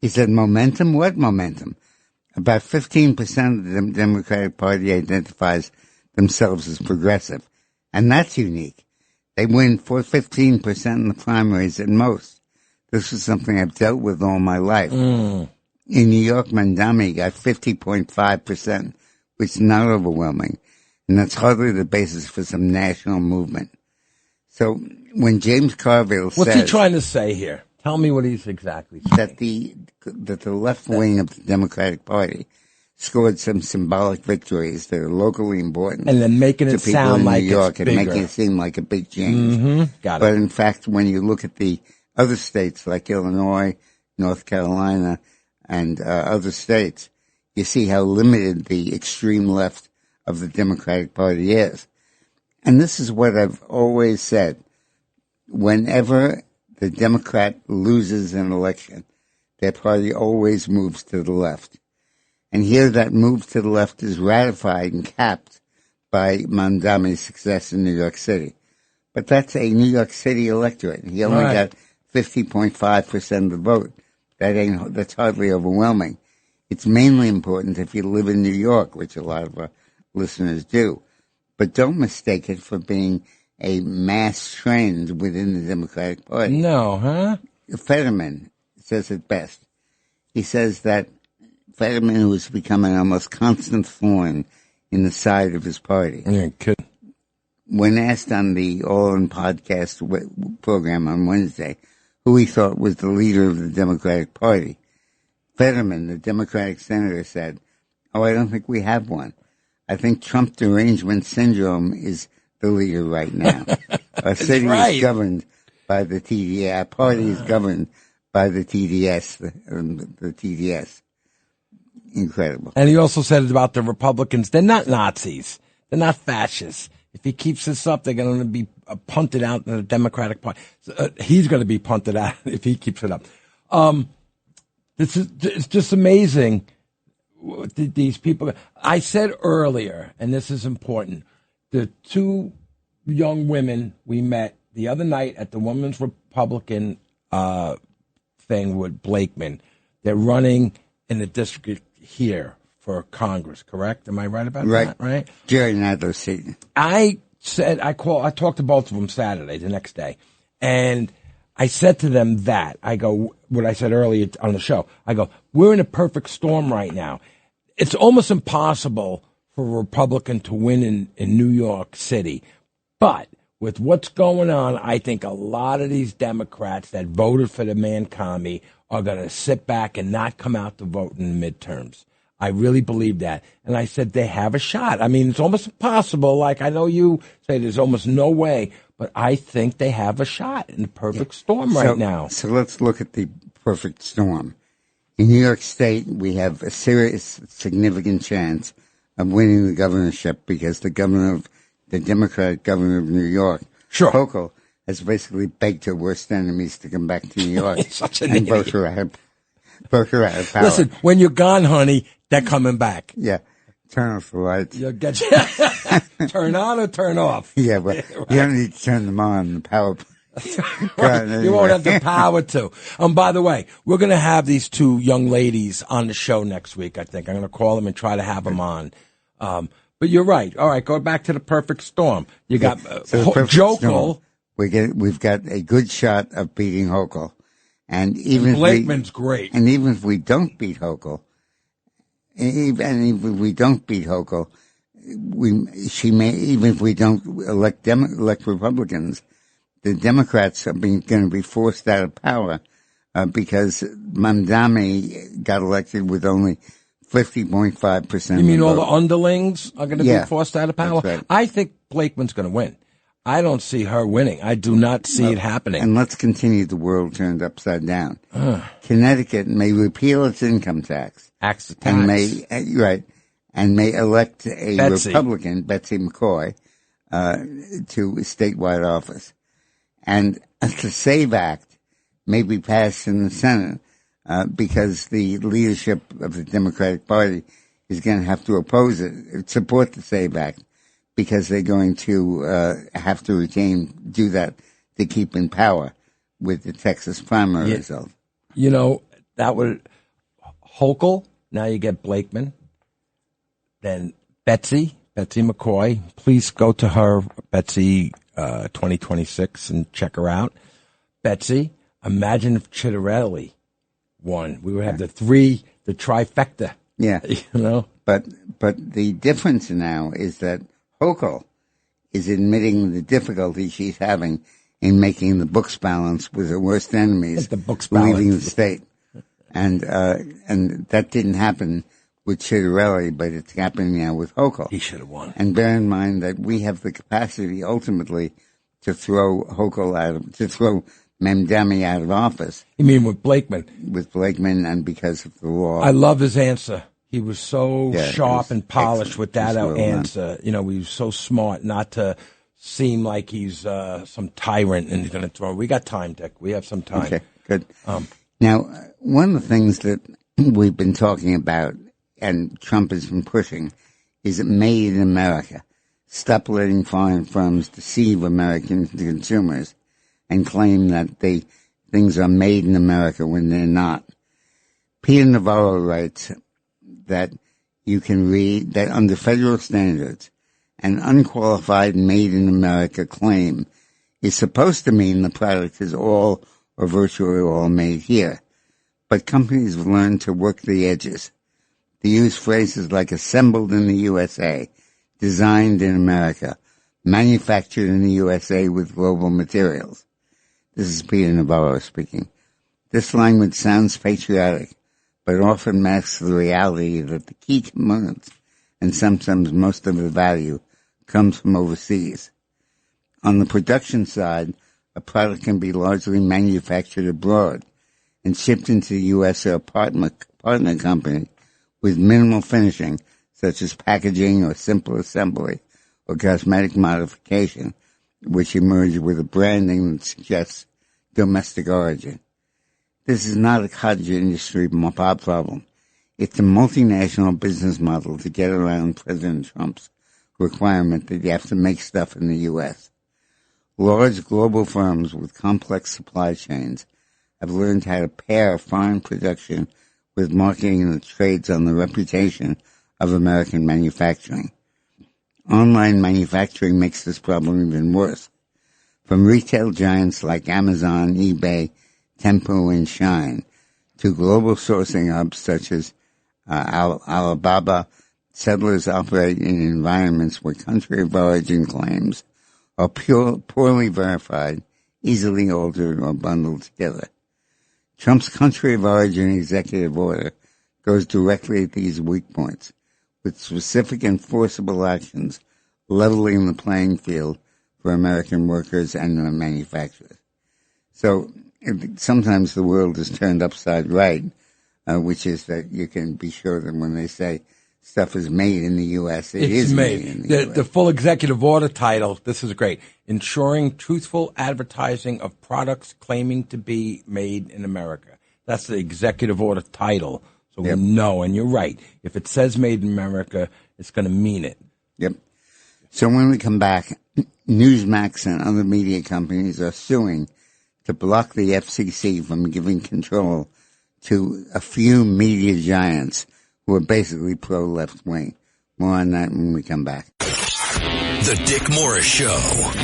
He said, momentum? What momentum? About 15% of the Democratic Party identifies themselves as progressive. And that's unique. They win for 15% in the primaries at most. This is something I've dealt with all my life. In New York, Mandami got 50.5%, which is not overwhelming. And that's hardly the basis for some national movement. So when James Carville says... What's he trying to say here? Tell me what he's exactly saying. That the left wing of the Democratic Party scored some symbolic victories that are locally important. And then making it sound like New York it's bigger. And making it seem like a big change. Mm-hmm. Got it. But in fact, when you look at the other states like Illinois, North Carolina, and other states, you see how limited the extreme left of the Democratic Party is. And this is what I've always said. Whenever the Democrat loses an election, their party always moves to the left. And here that move to the left is ratified and capped by Mandami's success in New York City. But that's a New York City electorate. He only got 50.5% of the vote. That's hardly overwhelming. It's mainly important if you live in New York, which a lot of our listeners do. But don't mistake it for being a mass trend within the Democratic Party. No, huh? Fetterman says it best. He says that Fetterman, who has become an almost constant thorn in the side of his party. Yeah, when asked on the All In podcast program on Wednesday who he thought was the leader of the Democratic Party, Fetterman, the Democratic senator, said, I don't think we have one. I think Trump derangement syndrome is the leader right now. Our city is governed by the TDS. Our party is governed by the TDS, the TDS. Incredible. And he also said it about the Republicans. They're not Nazis. They're not fascists. If he keeps this up, they're going to be punted out in the Democratic Party. He's going to be punted out if he keeps it up. It's just amazing. These people. I said earlier, and this is important, the two young women we met the other night at the Women's Republican thing with Blakeman, they're running in the district here for Congress, correct? Am I right about that? Right. Jerry Nadler's seat. I talked to both of them Saturday, the next day, and I said to them that, I go, what I said earlier on the show, I go, we're in a perfect storm right now. It's almost impossible for a Republican to win in New York City. But with what's going on, I think a lot of these Democrats that voted for the man commie are going to sit back and not come out to vote in the midterms. I really believe that. And I said they have a shot. I mean, it's almost impossible. Like, I know you say there's almost no way, but I think they have a shot in the perfect storm right now. So let's look at the perfect storm. In New York State, we have a serious, significant chance of winning the governorship because the Democratic governor of New York, Hochul, has basically begged her worst enemies to come back to New York and vote her out of power. Listen, when you're gone, honey, they're coming back. Yeah. Turn off the lights. Turn on or turn off. Yeah, but right. You don't need to turn them on, the power Right. You won't have the power to. By the way, we're going to have these two young ladies on the show next week, I think. I'm going to call them and try to have them on. But you're right. All right, go back to the perfect storm. You got Hochul. We've got a good shot of beating Hochul. And even Blakeman's great. And even if we don't beat Hochul, even if we don't elect Republicans, the Democrats are going to be forced out of power because Mamdani got elected with only 50.5%. You mean all the underlings are going to be forced out of power? Right. I think Blakeman's going to win. I don't see her winning. I do not see it happening. And let's continue the world turned upside down. Connecticut may repeal its income tax. And may elect a Republican, Betsy McCoy, to statewide office. And the SAVE Act may be passed in the Senate because the leadership of the Democratic Party is going to have to support the SAVE Act, because they're going to have to do that to keep in power with the Texas primary result. You know, that would Hochul. Now you get Blakeman. Then Betsy McCoy. Please go to her, Betsy 2026, and check her out. Betsy, imagine if Chitterelli won. We would have the trifecta. Yeah. You know? But the difference now is that Hochul is admitting the difficulty she's having in making the books balance with her worst enemies leaving the state. And that didn't happen with Chitterelli, but it's happening now with Hochul. He should have won. And bear in mind that we have the capacity ultimately to throw Mamdani out of office. You mean with Blakeman? With Blakeman, and because of the law. I love his answer. He was so sharp and polished with that answer. You know, he was so smart not to seem like he's some tyrant and he's going to throw. We got time, Dick. We have some time. Okay, good. Now, one of the things that we've been talking about and Trump has been pushing is made in America. Stop letting foreign firms deceive American consumers and claim that things are made in America when they're not. Peter Navarro writes that you can read that under federal standards, an unqualified made in America claim is supposed to mean the product is all or virtually all made here. But companies have learned to work the edges, to use phrases like assembled in the USA, designed in America, manufactured in the USA with global materials. This is Peter Navarro speaking. This language sounds patriotic, but often masks the reality that the key components, and sometimes most of the value, comes from overseas. On the production side, a product can be largely manufactured abroad and shipped into the U.S. or a partner company with minimal finishing, such as packaging or simple assembly or cosmetic modification, which emerge with a branding that suggests domestic origin. This is not a cottage industry problem. It's a multinational business model to get around President Trump's requirement that you have to make stuff in the U.S. Large global firms with complex supply chains have learned how to pair foreign production with marketing that trades on the reputation of American manufacturing. Online manufacturing makes this problem even worse. From retail giants like Amazon, eBay, Tempo, and Shine, to global sourcing hubs such as Alibaba, settlers operate in environments where country of origin claims are poorly verified, easily altered, or bundled together. Trump's country of origin executive order goes directly at these weak points, with specific enforceable actions leveling the playing field for American workers and manufacturers. So sometimes the world is turned upside right, which is that you can be sure that when they say stuff is made in the U.S., it is made in the U.S. The full executive order title, this is great, ensuring truthful advertising of products claiming to be made in America. That's the executive order title. So we know, and you're right, if it says made in America, it's going to mean it. Yep. So when we come back, Newsmax and other media companies are suing to block the FCC from giving control to a few media giants who are basically pro-left wing. More on that when we come back. The Dick Morris Show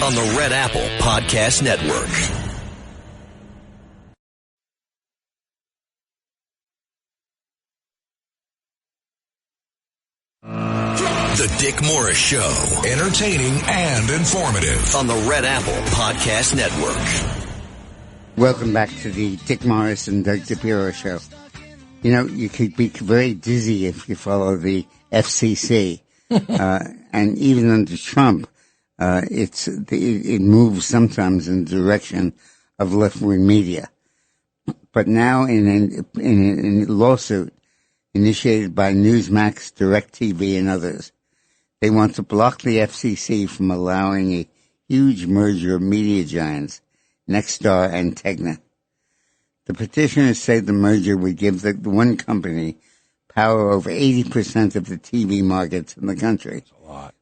on the Red Apple Podcast Network. The Dick Morris Show, entertaining and informative on the Red Apple Podcast Network. Welcome back to the Dick Morris and Doug DePiro Show. You know, you could be very dizzy if you follow the FCC. And even under Trump, it moves sometimes in the direction of left-wing media. But now in a lawsuit initiated by Newsmax, DirecTV, and others, they want to block the FCC from allowing a huge merger of media giants, Nexstar and Tegna. The petitioners say the merger would give the one company power over 80% of the TV markets in the country,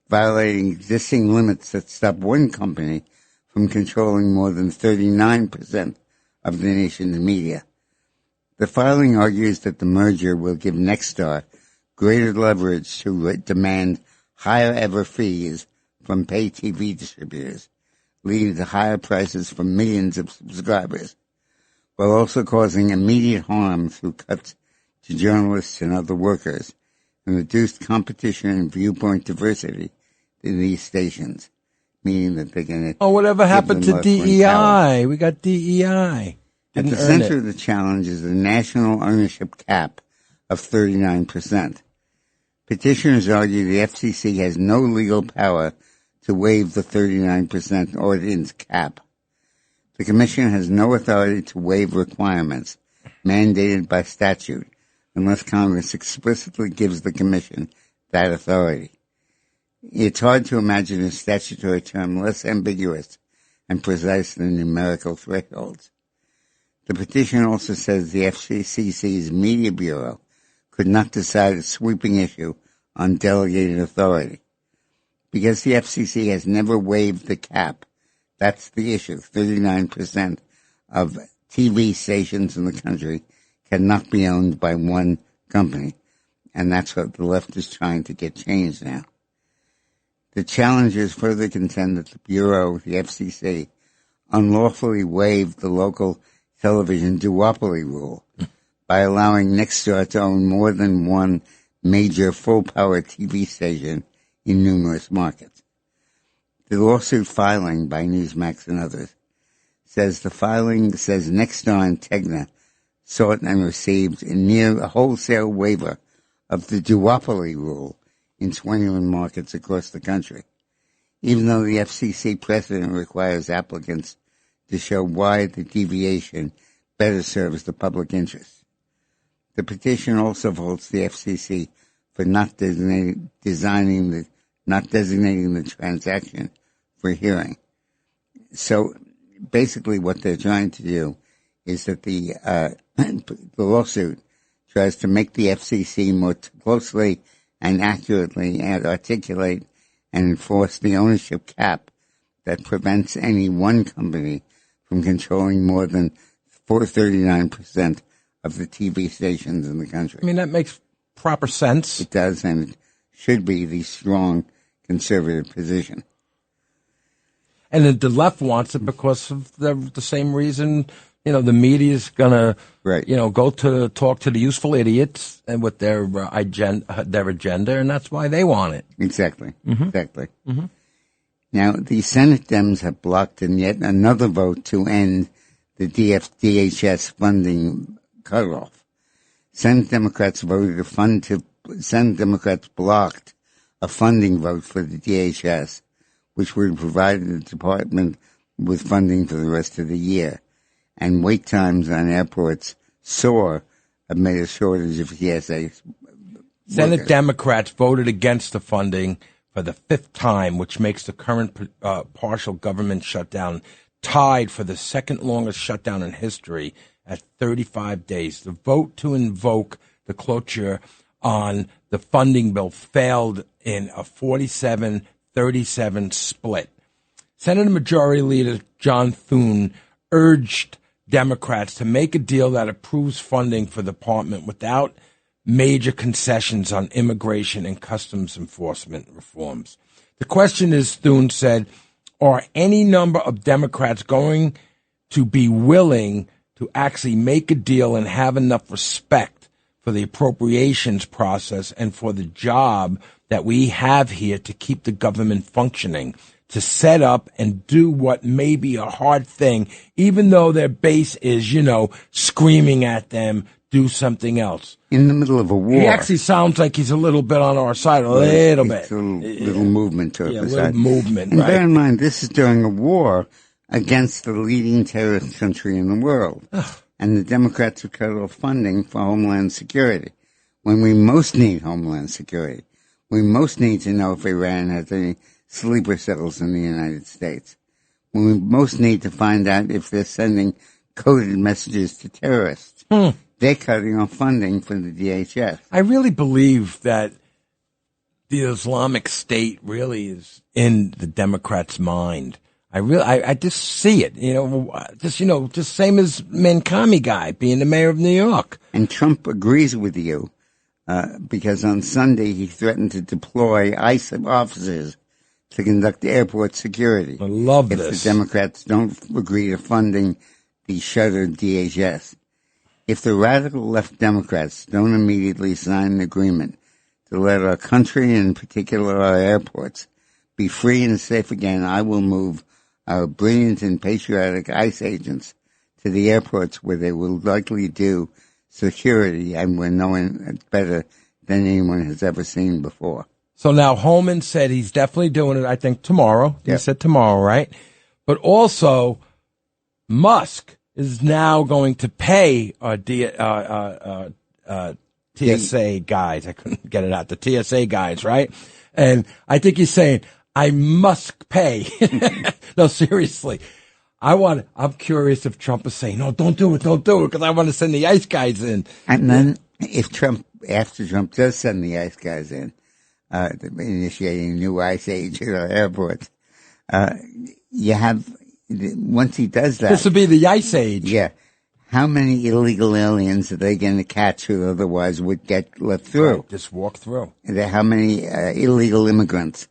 violating existing limits that stop one company from controlling more than 39% of the nation's media. The filing argues that the merger will give Nexstar greater leverage to demand higher ever fees from pay TV distributors, leading to higher prices for millions of subscribers, while also causing immediate harm through cuts to journalists and other workers and reduced competition and viewpoint diversity in these stations, meaning that they're going to... Oh, whatever happened to DEI? We got DEI. At the center of the challenge is the national ownership cap of 39%. Petitioners argue the FCC has no legal power to waive the 39% audience cap. The Commission has no authority to waive requirements mandated by statute unless Congress explicitly gives the Commission that authority. It's hard to imagine a statutory term less ambiguous and precise than numerical thresholds. The petition also says the FCC's Media Bureau could not decide a sweeping issue on delegated authority. Because the FCC has never waived the cap, that's the issue. 39% of TV stations in the country cannot be owned by one company, and that's what the left is trying to get changed now. The challengers further contend that the Bureau, the FCC, unlawfully waived the local television duopoly rule by allowing Nexstar to own more than one major full-power TV station in numerous markets. The lawsuit filing by Newsmax and others says Nexstar and Tegna sought and received a near wholesale waiver of the duopoly rule in 21 markets across the country, even though the FCC precedent requires applicants to show why the deviation better serves the public interest. The petition also faults the FCC for not designating the transaction for hearing. So basically what they're trying to do is that the lawsuit tries to make the FCC more closely and accurately and articulate and enforce the ownership cap that prevents any one company from controlling more than 39% of the TV stations in the country. I mean, that makes proper sense. It does, and it should be the strong conservative position. And the left wants it because of the same reason the media's going to, Right. go to talk to the useful idiots and with their agenda, and that's why they want it. Exactly. Exactly. Now, the Senate Dems have blocked in yet another vote to end the DHS funding cutoff. Senate Democrats blocked a funding vote for the DHS, which would provide the department with funding for the rest of the year. And wait times on airports soar amid a shortage of TSA Senate workers. Democrats voted against the funding for the fifth time, which makes the current partial government shutdown tied for the second longest shutdown in history at 35 days. The vote to invoke the cloture on the funding bill failed in a 47-37 split. Senate Majority Leader John Thune urged Democrats to make a deal that approves funding for the department without major concessions on immigration and customs enforcement reforms. The question is, Thune said, are any number of Democrats going to be willing to actually make a deal and have enough respect for the appropriations process and for the job that we have here to keep the government functioning, to set up and do what may be a hard thing, even though their base is, screaming at them, do something else. In the middle of a war. He actually sounds like he's a little bit on our side, a little bit. A little movement to it. Yeah, a little movement, and right. bear in mind, this is during a war against the leading terrorist country in the world. And the Democrats have cut off funding for Homeland Security. When we most need Homeland Security, we most need to know if Iran has any sleeper cells in the United States. When we most need to find out if they're sending coded messages to terrorists. They're cutting off funding for the DHS. I really believe that the Islamic State really is in the Democrats' mind. I just see it, just same as Mancami guy being the mayor of New York. And Trump agrees with you, because on Sunday he threatened to deploy ICE officers to conduct airport security. I love if this. the Democrats don't agree to funding the shuttered DHS. If the radical left Democrats don't immediately sign an agreement to let our country, and in particular our airports, be free and safe again, I will move our brilliant and patriotic ICE agents to the airports where they will likely do security and where no one better than anyone has ever seen before. So now Holman said he's definitely doing it, I think, tomorrow. He said tomorrow, right? But also Musk is now going to pay TSA guys. I couldn't get it out. The TSA guys, right? And I think he's saying, I must pay. No, seriously. I'm curious if Trump is saying, no, don't do it, because I want to send the ICE guys in. And then after Trump does send the ICE guys in, initiating new ICE agents at our airports, you have, once he does that. This will be the ICE age. Yeah. How many illegal aliens are they going to catch who otherwise would get let through? Right, just walk through. How many illegal immigrants,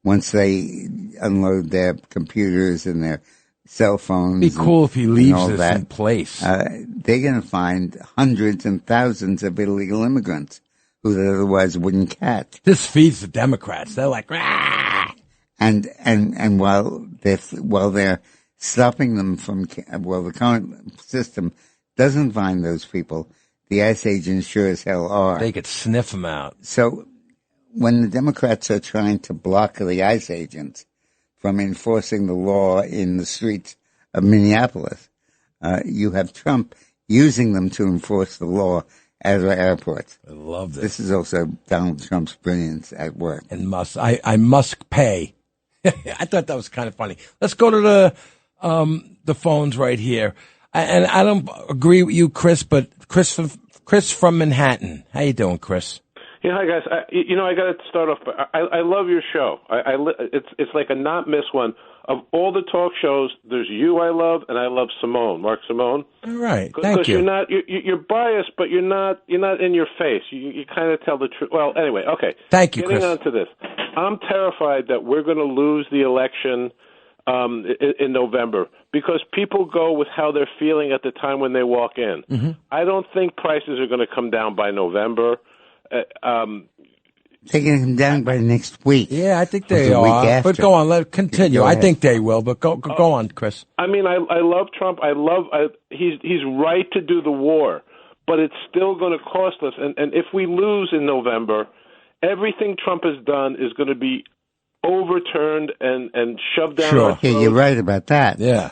once they unload their computers and their cell phones. It'd be cool if he leaves this in place. They're going to find hundreds and thousands of illegal immigrants who they otherwise wouldn't catch. This feeds the Democrats. They're like, rah! And while they're stopping them from, the current system doesn't find those people, the ICE agents sure as hell are. They could sniff them out. So when the Democrats are trying to block the ICE agents from enforcing the law in the streets of Minneapolis, you have Trump using them to enforce the law at our airports. I love this. This is also Donald Trump's brilliance at work. And I must pay. I thought that was kind of funny. Let's go to the phones right here. And I don't agree with you, Chris, but Chris from Manhattan. How you doing, Chris? Yeah, hi guys. I got to start off. I love your show. It's like a not miss one. Of all the talk shows, there's you I love, and I love Mark Simone. All right, thank you. You're biased, but you're not in your face. You kind of tell the truth. Well, anyway, okay. Thank you, Getting Chris. on to this, I'm terrified that we're going to lose the election in November, because people go with how they're feeling at the time when they walk in. Mm-hmm. I don't think prices are going to come down by November. They're going to come down by next week. Yeah, I think they the week are. after. But go on, let continue. I think they will, but go on, Chris. I mean, I love Trump. He's right to do the war, but it's still going to cost us. And if we lose in November, everything Trump has done is going to be overturned and shoved down our throats. Yeah, you're right about that. Yeah.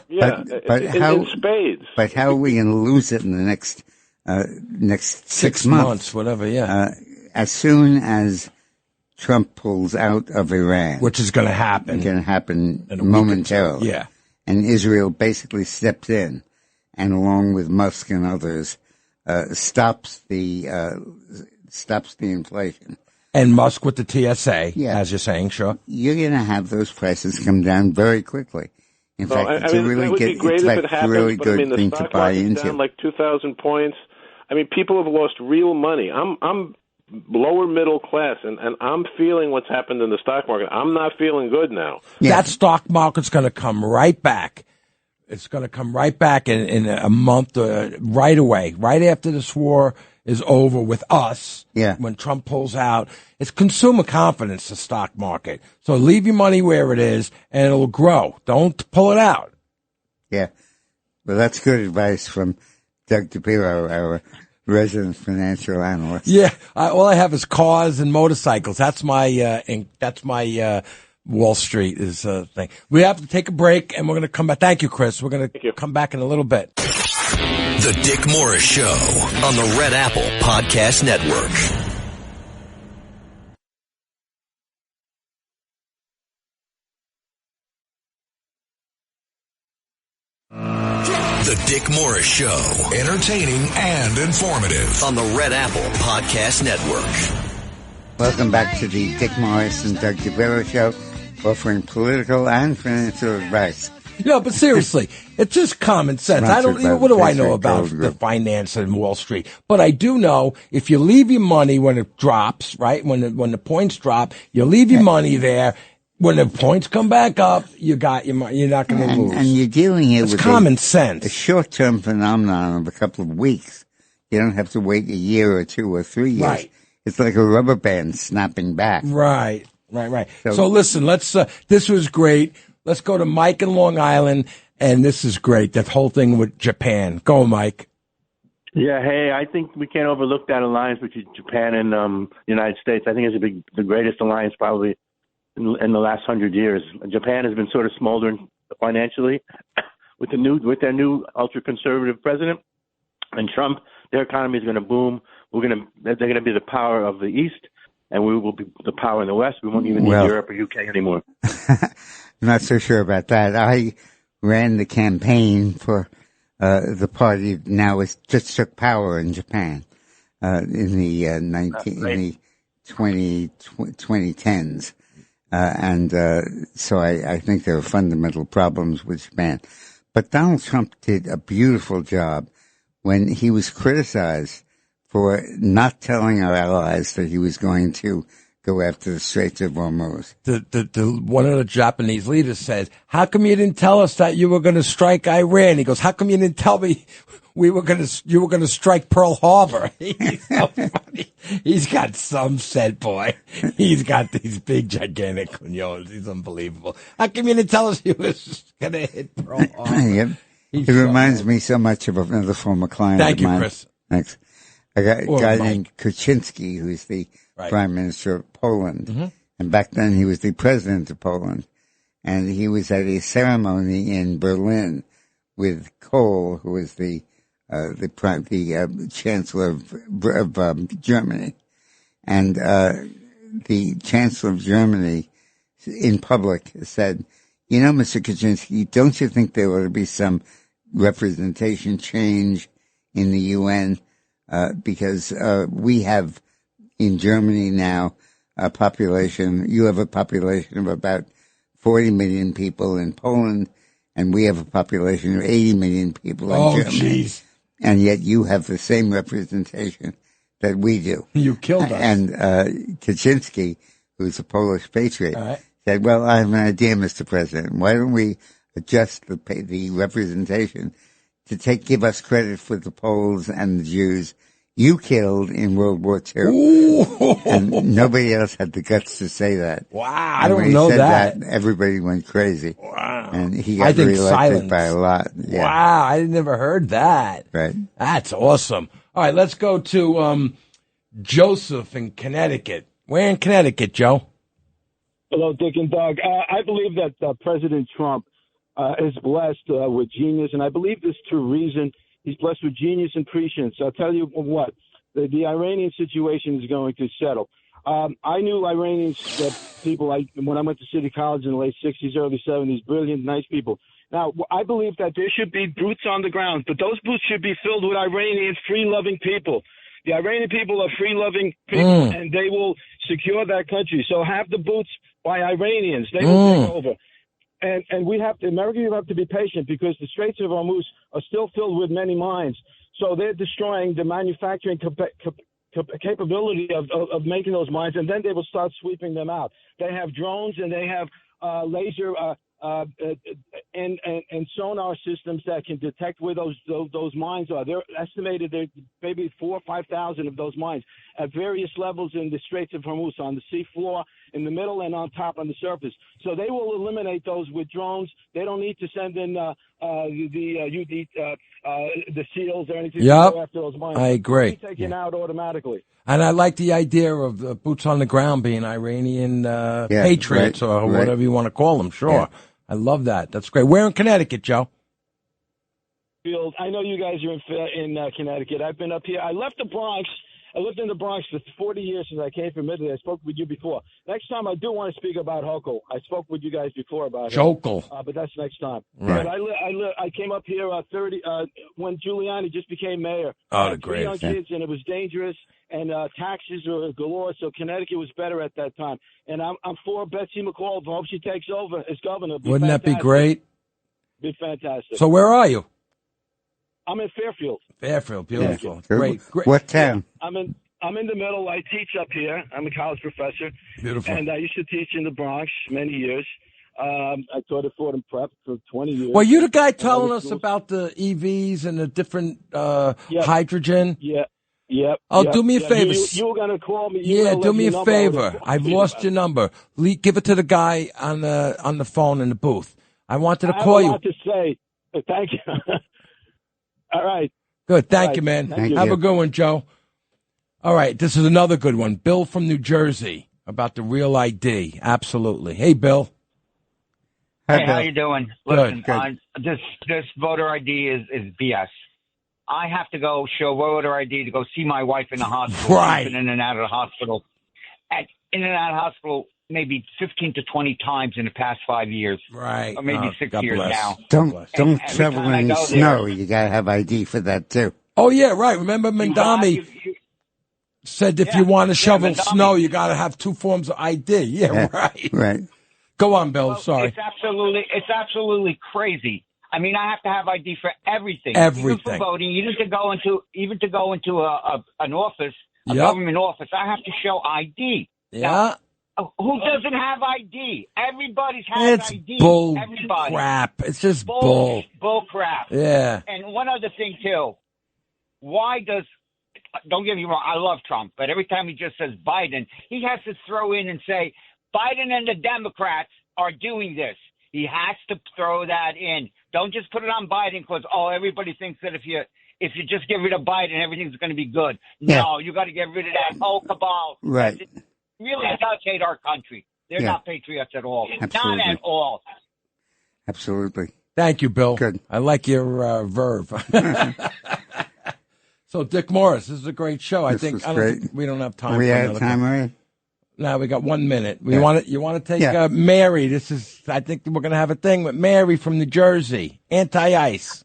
But in spades. But how are we going to lose it in the next 6 months? Whatever, yeah. As soon as Trump pulls out of Iran. Which is going to happen. It's going to happen momentarily. Yeah. And Israel basically steps in and along with Musk and others, stops the inflation. And Musk with the TSA, as you're saying, sure. You're going to have those prices come down very quickly. In fact, it's a really good, great if it happens, really but good the thing to stock buy market's into. Down like 2,000 points. I mean, people have lost real money. I'm lower middle class, and I'm feeling what's happened in the stock market. I'm not feeling good now. Yeah. That stock market's going to come right back. It's going to come right back in a month, right away, right after this war is over with us. Yeah. When Trump pulls out, it's consumer confidence, the stock market. So leave your money where it is, and it'll grow. Don't pull it out. Yeah. Well, that's good advice from Doug DePiro, our resident financial analyst. Yeah. All I have is cars and motorcycles. That's my Wall Street is thing. We have to take a break, and we're going to come back. Thank you, Chris. We're going to come back in a little bit. The Dick Morris Show on the Red Apple Podcast Network. The Dick Morris Show, entertaining and informative on the Red Apple Podcast Network. Welcome back to the Dick Morris and Doug DeVilla Show, offering political and financial advice. No, but seriously, it's just common sense. What do I know about the finance and Wall Street? But I do know if you leave your money when it drops, right? When the points drop, you leave your money there. When the points come back up, you got your money. You're not going to lose. And you're dealing here with common sense. A short-term phenomenon of a couple of weeks. You don't have to wait a year or 2 or 3 years. Right. It's like a rubber band snapping back. Right. So listen, this was great. Let's go to Mike in Long Island, and this is great, that whole thing with Japan. Go, Mike. Yeah, hey, I think we can't overlook that alliance between Japan and the United States. I think it's the greatest alliance probably in the last 100 years. Japan has been sort of smoldering financially with their new ultra-conservative president and Trump. Their economy is going to boom. They're going to be the power of the East, and we will be the power in the West. We won't even need Europe or UK anymore. I'm not so sure about that. I ran the campaign for the party now just took power in Japan in the 2010s. So I think there are fundamental problems with Japan. But Donald Trump did a beautiful job when he was criticized for not telling our allies that he was going to go after the Straits of Hormuz. One of the Japanese leaders said, "How come you didn't tell us that you were going to strike Iran?" He goes, "How come you didn't tell me you were going to strike Pearl Harbor?" He's so funny. He's got some set, boy. He's got these big, gigantic quinones. He's unbelievable. How come you didn't tell us you was going to hit Pearl Harbor? Yep. It reminds me so much of another former client Thank of you, mine. Chris. Thanks. A guy named Kaczynski, who's the Prime Minister of Poland. Mm-hmm. And back then he was the President of Poland. And he was at a ceremony in Berlin with Kohl, who was the Chancellor of Germany. And the Chancellor of Germany in public said, "You know, Mr. Kaczynski, don't you think there ought to be some representation change in the UN? Because we have in Germany now a population, you have a population of about 40 million people in Poland, and we have a population of 80 million people in Germany. Geez. And yet you have the same representation that we do." You killed us. And Kaczynski, who's a Polish patriot, said, well, I have an idea, Mr. President. Why don't we adjust the representation to give us credit for the Poles and the Jews you killed in World War II? Ooh. And nobody else had the guts to say that. Wow, and I don't when he know said that. Everybody went crazy. Wow. And he got reelected by a lot. Yeah. Wow, I never heard that. Right. That's awesome. All right, let's go to Joseph in Connecticut. Where in Connecticut, Joe? Hello, Dick and Doug. I believe that President Trump is blessed with genius, and I believe this to reason. He's blessed with genius and prescience. I'll tell you what, the Iranian situation is going to settle. I knew Iranians, people, when I went to City College in the late 60s, early 70s, brilliant, nice people. Now, I believe that there should be boots on the ground, but those boots should be filled with Iranian free-loving people. The Iranian people are free-loving people, and they will secure that country. So have the boots by Iranians. They will take over. And we have to, America, you have to be patient because the Straits of Hormuz are still filled with many mines. So they're destroying the manufacturing capability of making those mines, and then they will start sweeping them out. They have drones and they have laser and sonar systems that can detect where those mines are. They're estimated there maybe 4,000 or 5,000 of those mines at various levels in the Straits of Hormuz, on the sea floor, in the middle, and on top on the surface. So they will eliminate those with drones. They don't need to send in the SEALs or anything to go after those mines. I agree. They'll be taken out automatically. And I like the idea of boots on the ground being Iranian patriots or whatever you want to call them. Sure. Yeah. I love that. That's great. Where in Connecticut, Joe? I know you guys are in Connecticut. I've been up here. I left the Bronx. I lived in the Bronx for 40 years since I came from Italy. I spoke with you before. Next time, I do want to speak about Hochul. I spoke with you guys before about Hochul. But that's next time. Right. But I came up here when Giuliani just became mayor. Oh, the great. 3 young kids, and it was dangerous, and taxes were galore, so Connecticut was better at that time. And I'm for Betsy McCall. I hope she takes over as governor. Wouldn't that be great? Be fantastic. So where are you? I'm in Fairfield. Fairfield, beautiful. Yeah. Great. What town? I'm in the middle. I teach up here. I'm a college professor. Beautiful. And I used to teach in the Bronx many years. I taught at Fordham Prep for 20 years. Well, you the guy telling us about the EVs and the different hydrogen? Yeah. Yep. Oh, do me a favor. You were going to call me. Do me a favor. I've lost your number. Give it to the guy on the phone in the booth. I wanted to call you. I have a lot to say. Thank you. All right. Good. Thank you, man. Have a good one, Joe. All right. This is another good one. Bill from New Jersey about the real ID. Absolutely. Hey, Bill. Hey, how you doing? Good. Listen, this voter ID is BS. I have to go show voter ID to go see my wife in the hospital. Right. She's been in and out of the hospital. In and out of the hospital maybe 15 to 20 times in the past 5 years. Right. Or maybe 6 God years bless. now. Don't travel in the snow. You got to have ID for that, too. Oh, yeah, right. Remember Mandami said if you want to shovel snow, you got to have 2 forms of ID. Yeah, right. Right. Go on, Bill. Well, sorry. It's absolutely crazy. I mean, I have to have ID for everything. Everything. Even for voting, even to go into an office, a government office, I have to show ID. Yeah. Now, who doesn't have ID? Everybody's has it's ID. Bull Everybody. crap. It's just bull crap. Yeah. And one other thing too. Don't get me wrong, I love Trump, but every time he just says Biden, he has to throw in and say Biden and the Democrats are doing this. He has to throw that in. Don't just put it on Biden because everybody thinks that if you just get rid of Biden, everything's going to be good. Yeah. No, you got to get rid of that whole cabal. Right. It really does hate our country. They're not patriots at all. Absolutely. Not at all. Absolutely. Thank you, Bill. Good. I like your verve. So, Dick Morris, this is a great show. I think we don't have time. Are we for out of time already? No, we got 1 minute. You want to take Mary? I think we're going to have a thing with Mary from New Jersey. Anti-ice.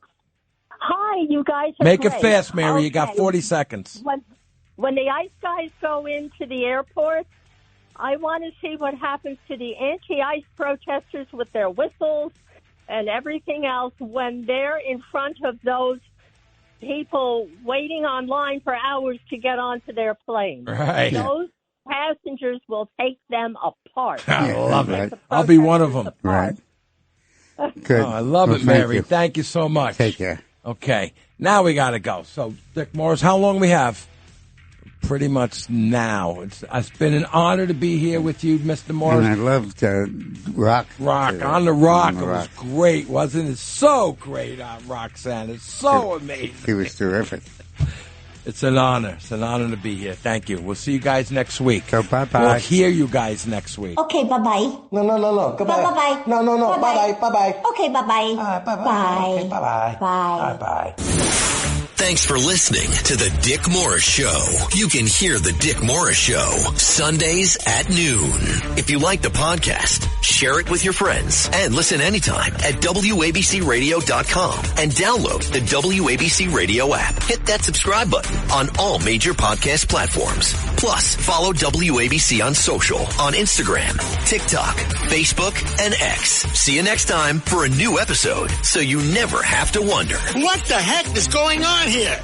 Hi, you guys. Make it fast, Mary. Okay. You got 40 seconds. When the ICE guys go into the airport, I want to see what happens to the anti-ICE protesters with their whistles and everything else when they're in front of those people waiting online for hours to get onto their plane. Right. Those have passengers will take them apart. I love it. I'll be one of them. Right. Good. Oh, I love it, Mary. Thank you so much. Take care. Okay. Now we got to go. So, Dick Morris, how long we have? Pretty much now. It's been an honor to be here with you, Mr. Morris. And I loved Rock. On the Rock. It was great, wasn't it? So great on Roxanne. It's so amazing. He was terrific. It's an honor. It's an honor to be here. Thank you. We'll see you guys next week. So bye-bye. We'll hear you guys next week. Okay, bye-bye. No. Goodbye. Bye-bye. No. Bye-bye. Bye-bye. Okay, bye-bye. Bye-bye. Bye. Okay, bye-bye. Bye. Bye-bye. Thanks for listening to The Dick Morris Show. You can hear The Dick Morris Show Sundays at noon. If you like the podcast, share it with your friends and listen anytime at WABCRadio.com and download the WABC Radio app. Hit that subscribe button on all major podcast platforms. Plus, follow WABC on social on Instagram, TikTok, Facebook, and X. See you next time for a new episode so you never have to wonder. What the heck is going on here?